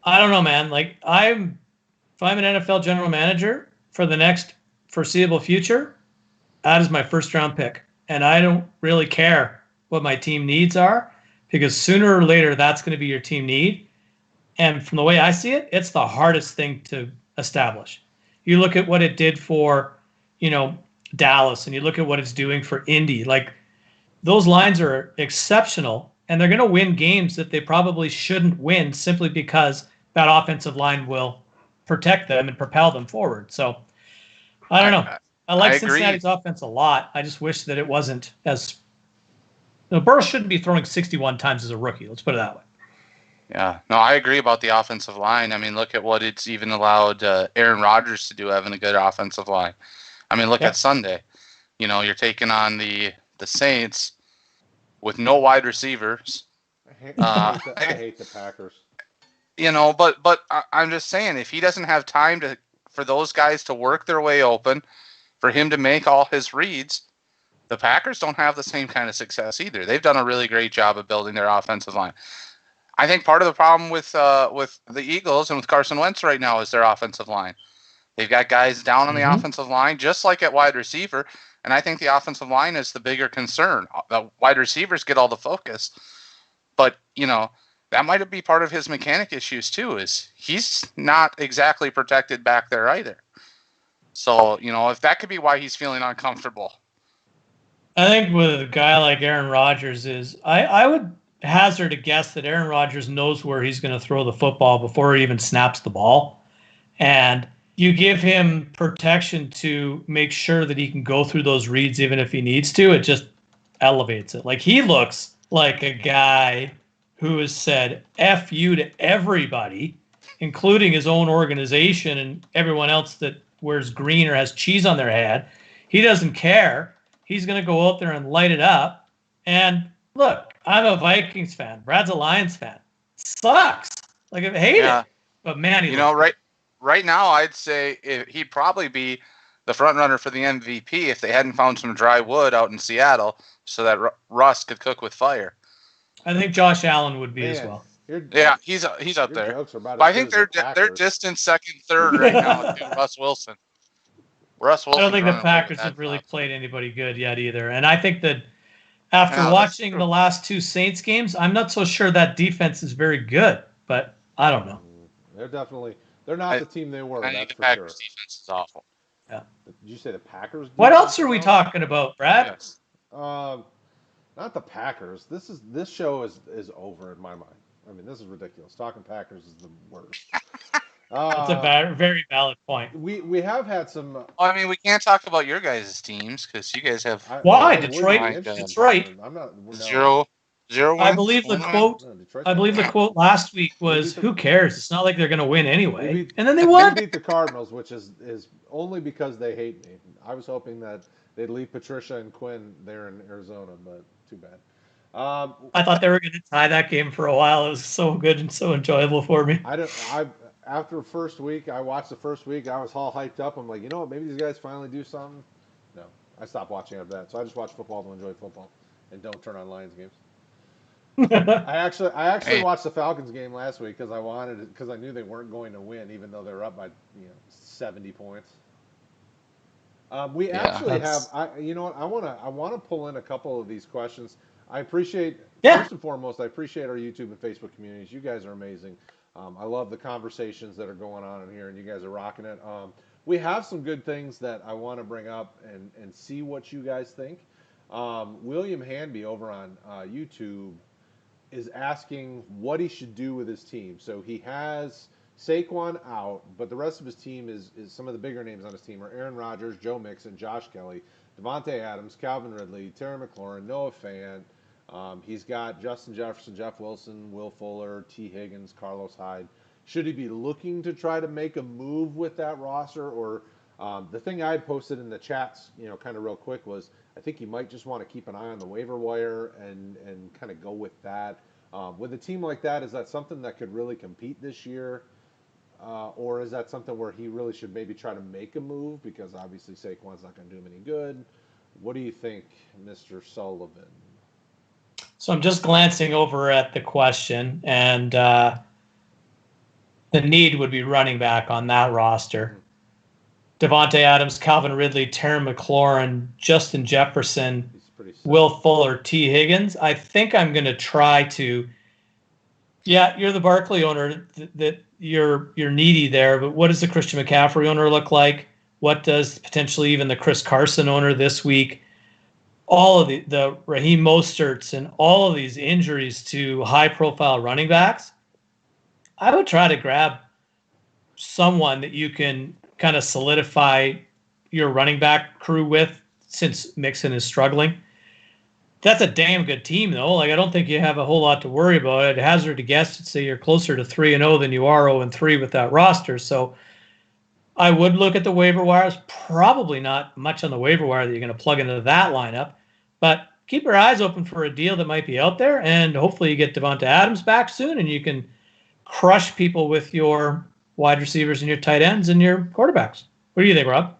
I don't know, man. Like, if I'm an NFL general manager for the next foreseeable future, that is my first-round pick. And I don't really care what my team needs are because sooner or later that's going to be your team need. And from the way I see it, it's the hardest thing to establish. You look at what it did for, Dallas, and you look at what it's doing for Indy. Like, those lines are exceptional, and they're going to win games that they probably shouldn't win simply because that offensive line will protect them and propel them forward. So, I don't know. I like Cincinnati's offense a lot. I just wish that it wasn't as... Burrow shouldn't be throwing 61 times as a rookie. Let's put it that way. Yeah. No, I agree about the offensive line. I mean, look at what it's even allowed Aaron Rodgers to do, having a good offensive line. I mean, look at Sunday. You're taking on the Saints with no wide receivers. I hate the Packers. But I'm just saying, if he doesn't have time for those guys to work their way open, for him to make all his reads, the Packers don't have the same kind of success either. They've done a really great job of building their offensive line. I think part of the problem with the Eagles and with Carson Wentz right now is their offensive line. They've got guys down on the offensive line, just like at wide receiver, And I think the offensive line is the bigger concern. The wide receivers get all the focus. But, that might be part of his mechanic issues too, is he's not exactly protected back there either. So, if that could be why he's feeling uncomfortable. I think with a guy like Aaron Rodgers I would hazard a guess that Aaron Rodgers knows where he's going to throw the football before he even snaps the ball. And you give him protection to make sure that he can go through those reads even if he needs to. It just elevates it. Like, he looks like a guy who has said F you to everybody, including his own organization and everyone else that wears green or has cheese on their head. He doesn't care. He's going to go out there and light it up. And look, I'm a Vikings fan. Brad's a Lions fan. Sucks. Like, I hate it. But man, right now, I'd say he'd probably be the front runner for the MVP if they hadn't found some dry wood out in Seattle so that Russ could cook with fire. I think Josh Allen would be as well. Yeah, he's up there. But I think they're distant second, third right now to Russ Wilson. I don't think the Packers have really played anybody good yet either. And I think that after watching the last two Saints games, I'm not so sure that defense is very good. But I don't know. They're not the team they were. I think the Packers defense is awful. Yeah. Did you say the Packers? What else are we talking about, Brad? Yes. Not the Packers. This show is over in my mind. I mean, this is ridiculous. Talking Packers is the worst. That's a very valid point. We have had some. We can't talk about your guys' teams because you guys have. Why Detroit? Detroit. I'm not. No. 0-1. I believe the quote. I believe the quote last week was, "Who cares? It's not like they're going to win anyway." And then they won. We beat the Cardinals, which is only because they hate me. I was hoping that they'd leave Patricia and Quinn there in Arizona, but too bad. I thought they were going to tie that game for a while. It was so good and so enjoyable for me. After the first week, I watched the first week. I was all hyped up. I'm like, you know what? Maybe these guys finally do something. No, I stopped watching after that. So I just watch football to enjoy football, and don't turn on Lions games. I actually watched the Falcons game last week because I knew they weren't going to win, even though they were up by 70 points. We actually have. You know what? I want to pull in a couple of these questions. I appreciate first and foremost. I appreciate our YouTube and Facebook communities. You guys are amazing. I love the conversations that are going on in here, and you guys are rocking it. We have some good things that I want to bring up and see what you guys think. William Hanby over on YouTube is asking what he should do with his team. So he has Saquon out, but the rest of his team is some of the bigger names on his team are Aaron Rodgers, Joe Mixon, Josh Kelly, Devontae Adams, Calvin Ridley, Terry McLaurin, Noah Fant. He's got Justin Jefferson, Jeff Wilson, Will Fuller, T. Higgins, Carlos Hyde. Should he be looking to try to make a move with that roster? Or the thing I posted in the chats, kind of real quick was I think you might just want to keep an eye on the waiver wire and kind of go with that. With a team like that, is that something that could really compete this year? Or is that something where he really should maybe try to make a move? Because obviously Saquon's not going to do him any good. What do you think, Mr. Sullivan? So I'm just glancing over at the question, and the need would be running back on that roster. Devontae Adams, Calvin Ridley, Terry McLaurin, Justin Jefferson, Will Fuller, T. Higgins. I think I'm going to try to. Yeah, you're the Barkley owner. That you're needy there, but what does the Christian McCaffrey owner look like? What does potentially even the Chris Carson owner this week? All of the Raheem Mosterts and all of these injuries to high-profile running backs, I would try to grab someone that you can kind of solidify your running back crew with since Mixon is struggling. That's a damn good team, though. Like, I don't think you have a whole lot to worry about. I'd hazard to guess to say you're closer to 3-0 than you are 0-3 with that roster. So I would look at the waiver wires. Probably not much on the waiver wire that you're going to plug into that lineup. But keep your eyes open for a deal that might be out there, and hopefully you get Devonta Adams back soon, and you can crush people with your wide receivers and your tight ends and your quarterbacks. What do you think, Rob?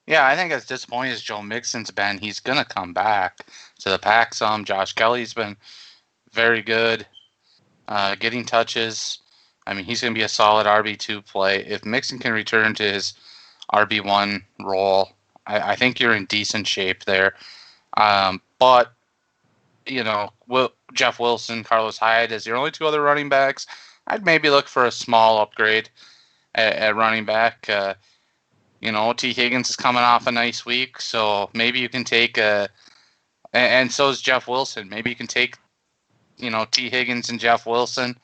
Yeah, I think as disappointing as Joe Mixon's been, he's going to come back to the pack some. Josh Kelly's been very good, getting touches. I mean, he's going to be a solid RB2 play. If Mixon can return to his RB1 role, I think you're in decent shape there. But Jeff Wilson, Carlos Hyde as your only two other running backs. I'd maybe look for a small upgrade at running back. T. Higgins is coming off a nice week, so maybe you can take and so is Jeff Wilson. Maybe you can take, T. Higgins and Jeff Wilson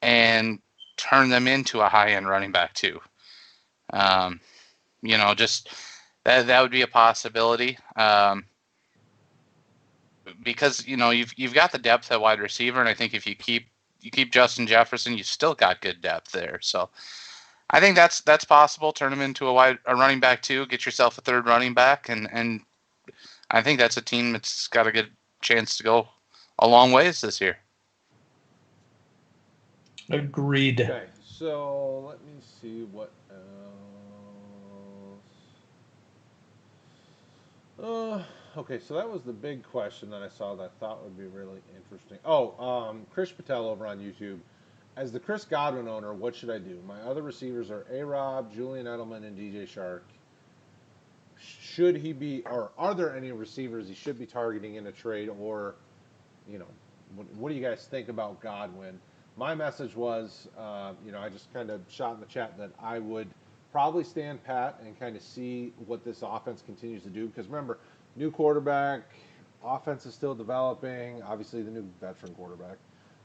and turn them into a high-end running back too. Just that would be a possibility. Because you've got the depth at wide receiver, and I think if you keep Justin Jefferson, you still got good depth there. So I think that's possible. Turn him into a running back too. Get yourself a third running back, and I think that's a team that's got a good chance to go a long ways this year. Agreed. Okay, so let me see what else. Okay, so that was the big question that I saw that I thought would be really interesting. Chris Patel over on YouTube. As the Chris Godwin owner, what should I do? My other receivers are A-Rob, Julian Edelman, and DJ Shark. Should he be, or are there any receivers he should be targeting in a trade, or, what do you guys think about Godwin? My message was, I just kind of shot in the chat that I would probably stand pat and kind of see what this offense continues to do. Because remember, new quarterback, offense is still developing. Obviously, the new veteran quarterback.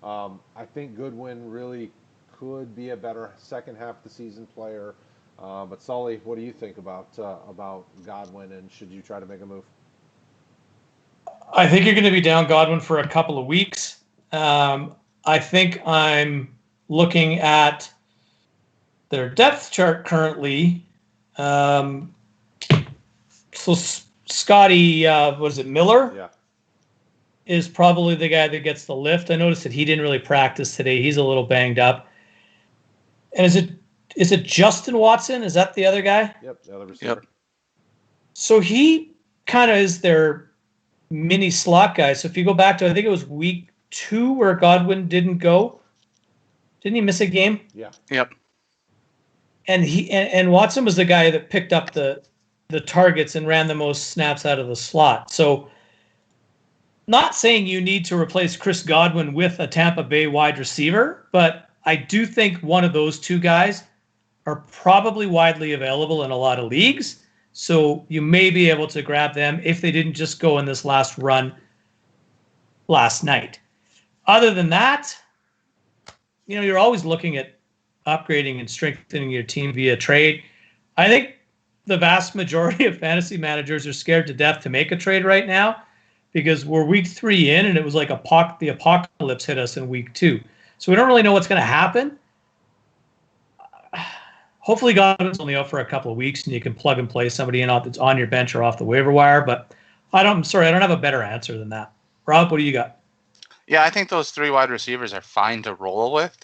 I think Goodwin really could be a better second half of the season player. But Sully, what do you think about Godwin, and should you try to make a move? I think you're going to be down Godwin for a couple of weeks. I think I'm looking at their depth chart currently. So Scotty, was it Miller? Yeah. Is probably the guy that gets the lift. I noticed that he didn't really practice today. He's a little banged up. And is it Justin Watson? Is that the other guy? Yep, the other receiver. Yep. So he kind of is their mini slot guy. So if you go back to, I think it was week 2 where Godwin didn't go. Didn't he miss a game? Yeah. Yep. And Watson was the guy that picked up the targets and ran the most snaps out of the slot. So not saying you need to replace Chris Godwin with a Tampa Bay wide receiver, but I do think one of those two guys are probably widely available in a lot of leagues. So you may be able to grab them if they didn't just go in this last run last night. Other than that, you're always looking at upgrading and strengthening your team via trade. I think the vast majority of fantasy managers are scared to death to make a trade right now because we're week 3 in, and it was like the apocalypse hit us in week 2. So we don't really know what's going to happen. Hopefully Godwin's only out for a couple of weeks and you can plug and play somebody in that's on your bench or off the waiver wire. But I don't have a better answer than that. Rob, what do you got? Yeah, I think those 3 wide receivers are fine to roll with.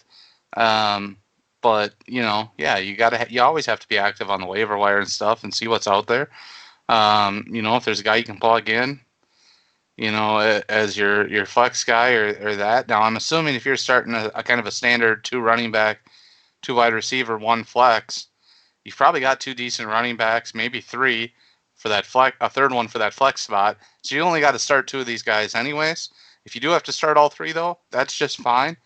But you always have to be active on the waiver wire and stuff and see what's out there. If there's a guy you can plug in, as your flex guy or that. Now, I'm assuming if you're starting a kind of a standard 2 running back, 2 wide receiver, 1 flex, you've probably got 2 decent running backs, maybe 3 for that flex, a third one for that flex spot. So you only got to start 2 of these guys anyways. If you do have to start all 3, though, that's just fine.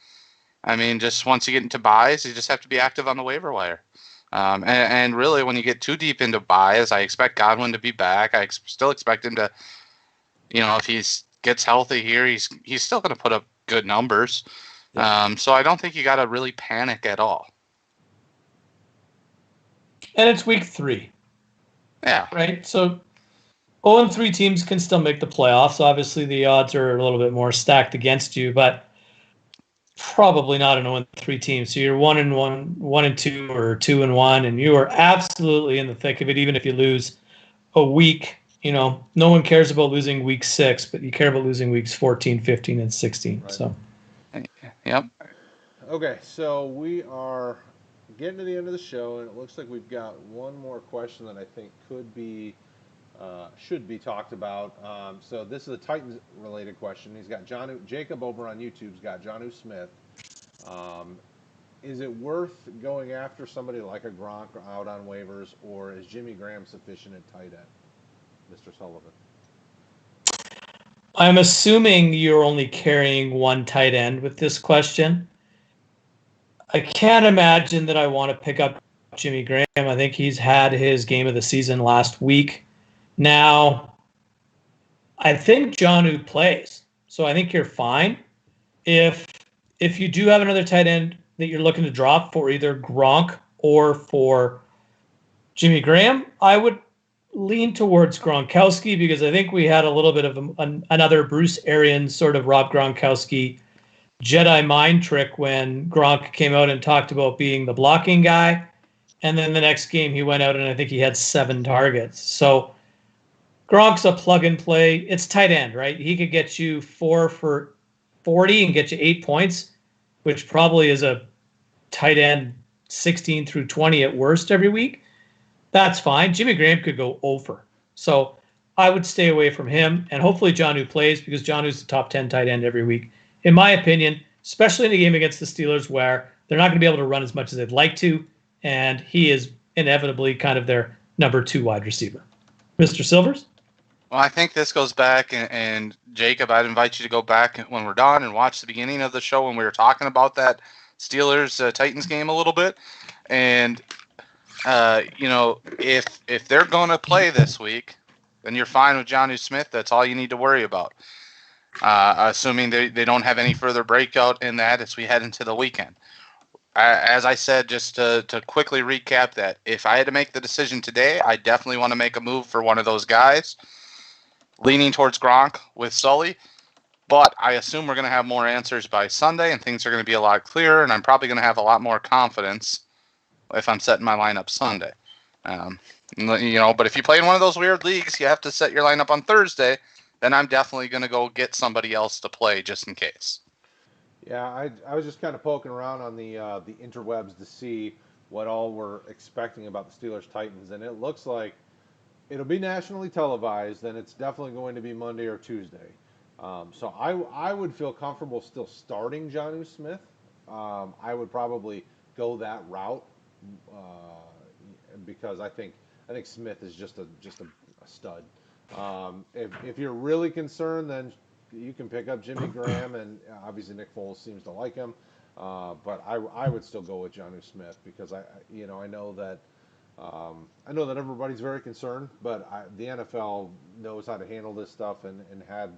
I mean, just once you get into buys, you just have to be active on the waiver wire. And really, when you get too deep into buys, I expect Godwin to be back. I still expect him to, if he gets healthy here, he's still going to put up good numbers. Yeah. So I don't think you got to really panic at all. And it's week 3. Yeah. Right? So 0-3 teams can still make the playoffs. Obviously, the odds are a little bit more stacked against you, but probably not an 0-3 team. So you're 1-1, 1-2, or 2-1, and you are absolutely in the thick of it, even if you lose a week. No one cares about losing week 6, but you care about losing weeks 14, 15, and 16. Right. So, yep. Okay, so we are getting to the end of the show, and it looks like we've got one more question that I think should be talked about. So this is a Titans-related question. He's got Jacob over on YouTube's got Jonnu Smith. is it worth going after somebody like a Gronk out on waivers, or is Jimmy Graham sufficient at tight end, Mr. Sullivan? I'm assuming you're only carrying one tight end with this question. I can't imagine that I want to pick up Jimmy Graham. I think he's had his game of the season last week. Now, I think Jonnu plays, so I think you're fine. If you do have another tight end that you're looking to drop for either Gronk or for Jimmy Graham, I would lean towards Gronkowski because I think we had a little bit of another Bruce Arians sort of Rob Gronkowski Jedi mind trick when Gronk came out and talked about being the blocking guy. And then the next game he went out and I think he had 7 targets. So Gronk's a plug and play. It's tight end, right? He could get you 4 for 40 and get you 8 points, which probably is a tight end 16 through 20 at worst every week. That's fine. Jimmy Graham could go over. So I would stay away from him. And hopefully Jonnu plays because Jonnu's the top 10 tight end every week. In my opinion, especially in a game against the Steelers where they're not going to be able to run as much as they'd like to, and he is inevitably kind of their number 2 wide receiver. Mr. Silvers? Well, I think this goes back, and Jacob, I'd invite you to go back when we're done and watch the beginning of the show when we were talking about that Steelers-Titans game a little bit. And, if they're going to play this week, then you're fine with Jonnu Smith. That's all you need to worry about. Assuming they don't have any further breakout in that as we head into the weekend. As I said, just to quickly recap that, if I had to make the decision today, I definitely want to make a move for one of those guys, leaning towards Gronk with Sully. But I assume we're going to have more answers by Sunday, and things are going to be a lot clearer, and I'm probably going to have a lot more confidence if I'm setting my lineup Sunday. But if you play in one of those weird leagues, you have to set your lineup on Thursday, then I'm definitely going to go get somebody else to play just in case. Yeah, I was just kind of poking around on the interwebs to see what all we're expecting about the Steelers-Titans, and it looks like it'll be nationally televised, and it's definitely going to be Monday or Tuesday. So I would feel comfortable still starting Jonnu Smith. I would probably go that route because I think Smith is just a stud. If you're really concerned, then you can pick up Jimmy Graham, and obviously Nick Foles seems to like him. But I would still go with Jonnu Smith because I know that everybody's very concerned, but the NFL knows how to handle this stuff and had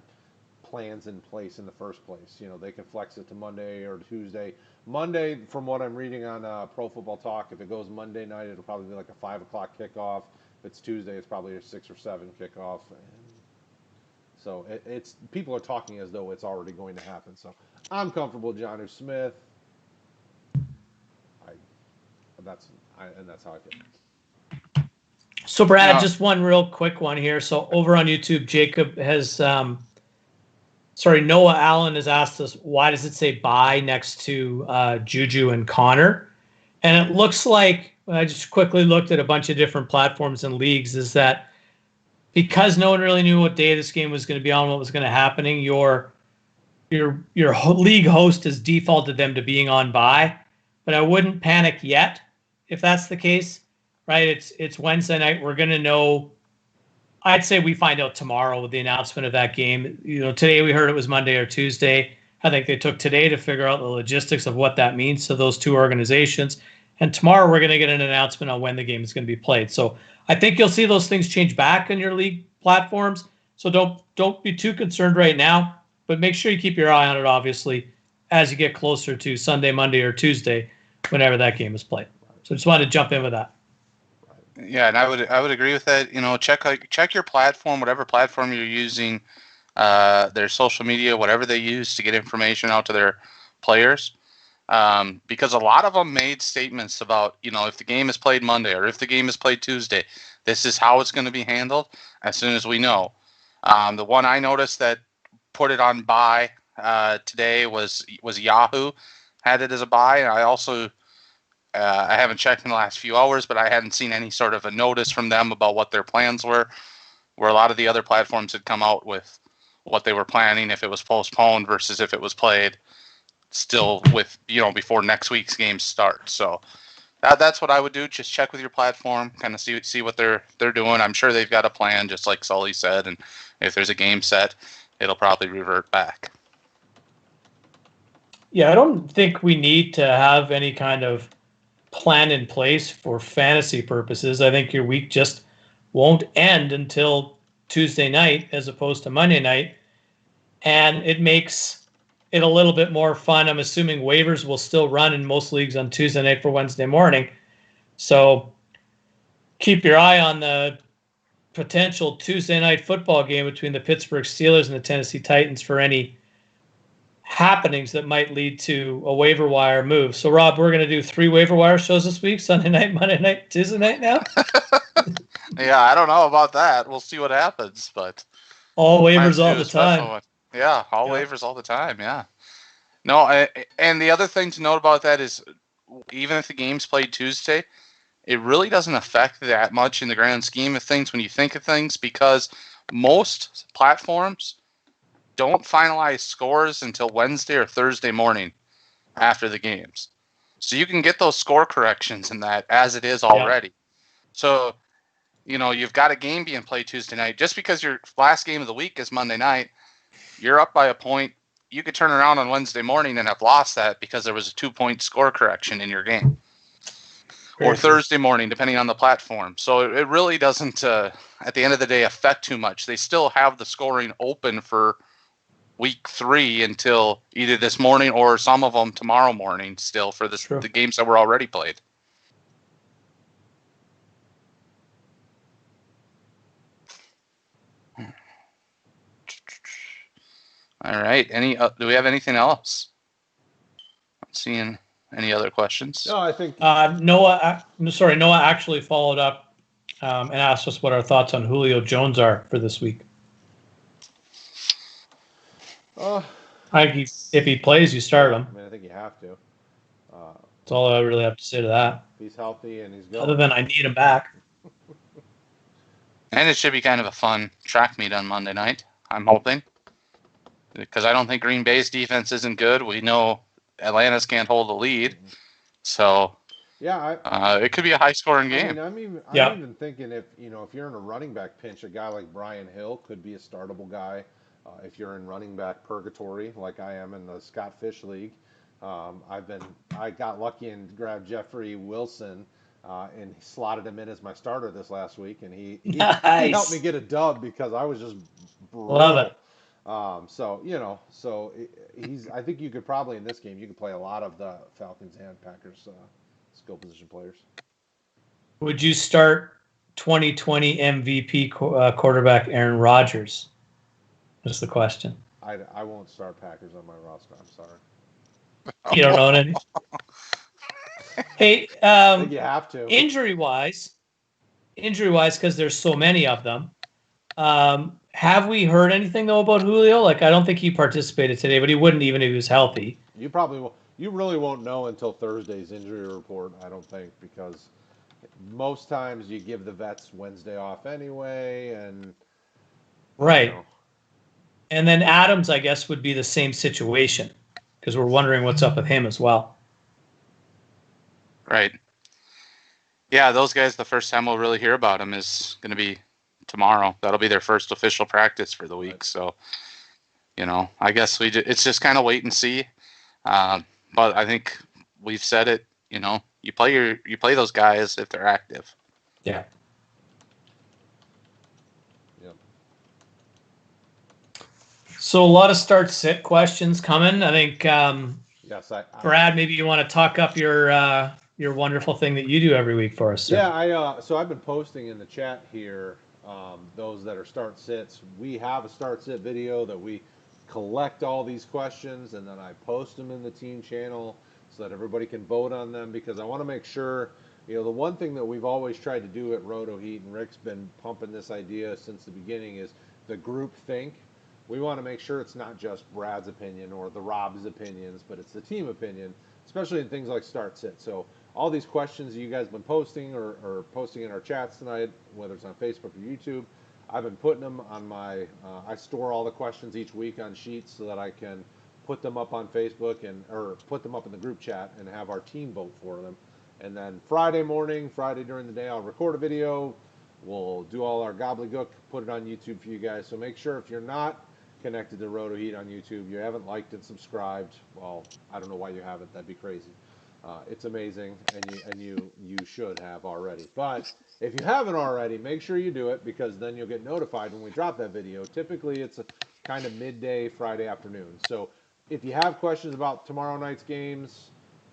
plans in place in the first place. They can flex it to Monday or Tuesday. Monday, from what I'm reading on Pro Football Talk, if it goes Monday night, it'll probably be like a 5 o'clock kickoff. If it's Tuesday, it's probably a 6 or 7 kickoff. So it's people are talking as though it's already going to happen. So I'm comfortable with Jonnu Smith. That's how I feel. So Brad, just one real quick one here. So over on YouTube, Jacob has, Noah Allen has asked us, why does it say bye next to Juju and Connor? And it looks like, I just quickly looked at a bunch of different platforms and leagues, is that because no one really knew what day this game was going to be on, what was going to happen, your league host has defaulted them to being on bye. But I wouldn't panic yet if that's the case, right? It's Wednesday night. We're going to know. I'd say we find out tomorrow with the announcement of that game. Today we heard it was Monday or Tuesday. I think they took today to figure out the logistics of what that means to those two organizations. And tomorrow we're going to get an announcement on when the game is going to be played. So I think you'll see those things change back on your league platforms. So don't be too concerned right now, but make sure you keep your eye on it, obviously, as you get closer to Sunday, Monday, or Tuesday, whenever that game is played. So just wanted to jump in with that. Yeah, and I would agree with that. Check your platform, whatever platform you're using, their social media, whatever they use to get information out to their players. Because a lot of them made statements about, if the game is played Monday or if the game is played Tuesday, this is how it's going to be handled as soon as we know. The one I noticed that put it on bye today was Yahoo had it as a bye. And I also, I haven't checked in the last few hours, but I hadn't seen any sort of a notice from them about what their plans were, where a lot of the other platforms had come out with what they were planning, if it was postponed versus if it was played. still with, before next week's game starts. So that's what I would do. Just check with your platform, kind of see what they're doing. I'm sure they've got a plan, just like Sully said. And if there's a game set, it'll probably revert back. Yeah, I don't think we need to have any kind of plan in place for fantasy purposes. I think your week just won't end until Tuesday night as opposed to Monday night. And it makes it a little bit more fun. I'm assuming waivers will still run in most leagues on Tuesday night for Wednesday morning. So keep your eye on the potential Tuesday night football game between the Pittsburgh Steelers and the Tennessee Titans for any happenings that might lead to a waiver wire move. So, Rob, we're going to do 3 waiver wire shows this week: Sunday night, Monday night, Tuesday night now. Yeah, I don't know about that. We'll see what happens, but all waivers all the time. Yeah, all waivers all the time. Yeah. No, and the other thing to note about that is, even if the game's played Tuesday, it really doesn't affect that much in the grand scheme of things when you think of things, because most platforms don't finalize scores until Wednesday or Thursday morning after the games. So you can get those score corrections in that as it is already. Yeah. So, you've got a game being played Tuesday night. Just because your last game of the week is Monday night, you're up by a point. You could turn around on Wednesday morning and have lost that because there was a 2-point score correction in your game. Or Thursday morning, depending on the platform. So it really doesn't, at the end of the day, affect too much. They still have the scoring open for week 3 until either this morning or some of them tomorrow morning still for the games that were already played. All right. Do we have anything else? Not seeing any other questions. No, I think Noah actually followed up and asked us what our thoughts on Julio Jones are for this week. If he plays, you start him. I mean, I think you have to. That's all I really have to say to that. He's healthy and he's going. Other than I need him back. And it should be kind of a fun track meet on Monday night, I'm hoping. Because I don't think Green Bay's defense isn't good. We know Atlanta's can't hold the lead. So yeah, it could be a high-scoring game. I'm even thinking if you're in a running back pinch, a guy like Brian Hill could be a startable guy. If you're in running back purgatory, like I am in the Scott Fish League, I got lucky and grabbed Jeffrey Wilson and slotted him in as my starter this last week, and he helped me get a dub because I was just brutal. Love it. I think you could probably in this game you could play a lot of the Falcons and Packers skill position players. Would you start 2020 MVP quarterback Aaron Rodgers? That's the question. I won't start Packers on my roster. I'm sorry. You don't own any? Hey, I think you have to. Injury wise, because there's so many of them. Have we heard anything though about Julio? Like, I don't think he participated today, but he wouldn't even if he was healthy. You probably will. You really won't know until Thursday's injury report, I don't think, because most times you give the vets Wednesday off anyway, and right. And then Adams, I guess, would be the same situation because we're wondering what's up with him as well. Right. Yeah, those guys, the first time we'll really hear about them is going to be tomorrow. That'll be their first official practice for the week. Right. So, I guess it's just kind of wait and see. But I think we've said it, you play those guys if they're active. Yeah. So a lot of start-sit questions coming. I think, yes, Brad, maybe you want to talk up your wonderful thing that you do every week for us. Sir. Yeah, so I've been posting in the chat here those that are start-sits. We have a start-sit video that we collect all these questions, and then I post them in the team channel so that everybody can vote on them, because I want to make sure, the one thing that we've always tried to do at Roto Heat, and Rick's been pumping this idea since the beginning, is the group think. We want to make sure it's not just Brad's opinion or the Rob's opinions, but it's the team opinion, especially in things like start-sit. So all these questions you guys have been posting or posting in our chats tonight, whether it's on Facebook or YouTube, I've been putting them on my I store all the questions each week on sheets so that I can put them up on Facebook or put them up in the group chat and have our team vote for them. And then Friday during the day, I'll record a video. We'll do all our gobbledygook, put it on YouTube for you guys. So make sure if you're not connected to Roto Heat on YouTube, you haven't liked and subscribed. Well, I don't know why you haven't. That'd be crazy. It's amazing, and you should have already. But if you haven't already, make sure you do it, because then you'll get notified when we drop that video. Typically, it's a kind of midday Friday afternoon. So if you have questions about tomorrow night's games,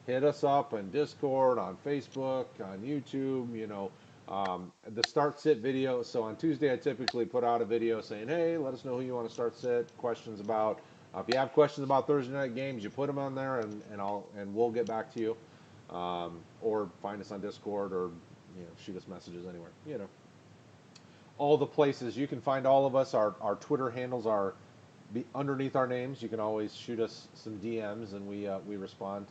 hit us up on Discord, on Facebook, on YouTube. The start sit video. So on Tuesday, I typically put out a video saying, hey, let us know who you want to start sit, questions about. If you have questions about Thursday night games, you put them on there, and we'll get back to you. Or find us on Discord, or shoot us messages anywhere. All the places you can find all of us. Our Twitter handles are underneath our names. You can always shoot us some DMs, and we respond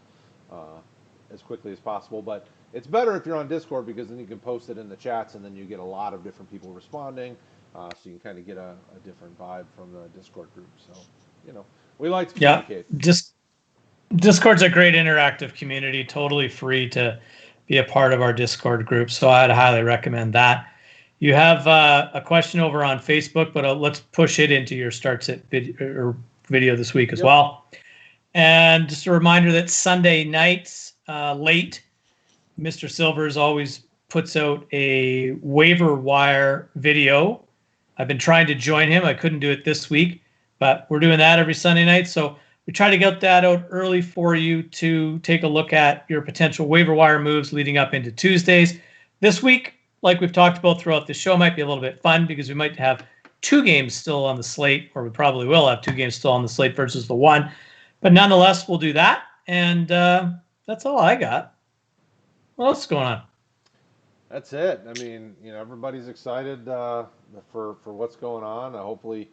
as quickly as possible. But it's better if you're on Discord, because then you can post it in the chats, and then you get a lot of different people responding. So you can kind of get a different vibe from the Discord group. So we like to communicate. Discord's a great interactive community, totally free to be a part of our Discord group. So I'd highly recommend that. You have a question over on Facebook, but let's push it into your Start Sit video this week as well. And just a reminder that Sunday nights, late, Mr. Silvers always puts out a waiver wire video. I've been trying to join him. I couldn't do it this week, but we're doing that every Sunday night. So we try to get that out early for you to take a look at your potential waiver wire moves leading up into Tuesdays. This week, like we've talked about throughout the show, might be a little bit fun, because we might have 2 games still on the slate, or we probably will have 2 games still on the slate versus the 1. But nonetheless, we'll do that. And that's all I got. What else is going on? That's it. I mean, everybody's excited for what's going on. Hopefully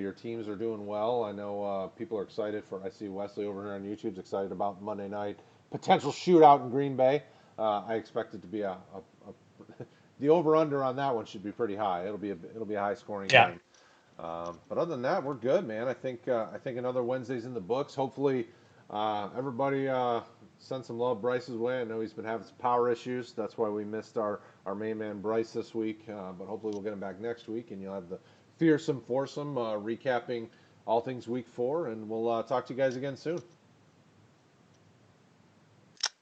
your teams are doing well. I know people are excited I see Wesley over here on YouTube's excited about Monday night potential shootout in Green Bay. I expect it to be the over/under on that one should be pretty high. It'll be a high scoring game. But other than that, we're good, man. I think another Wednesday's in the books. Hopefully, everybody send some love Bryce's way. I know he's been having some power issues. That's why we missed our main man Bryce this week. But hopefully we'll get him back next week, and you'll have the fearsome foursome recapping all things week 4. And we'll talk to you guys again soon.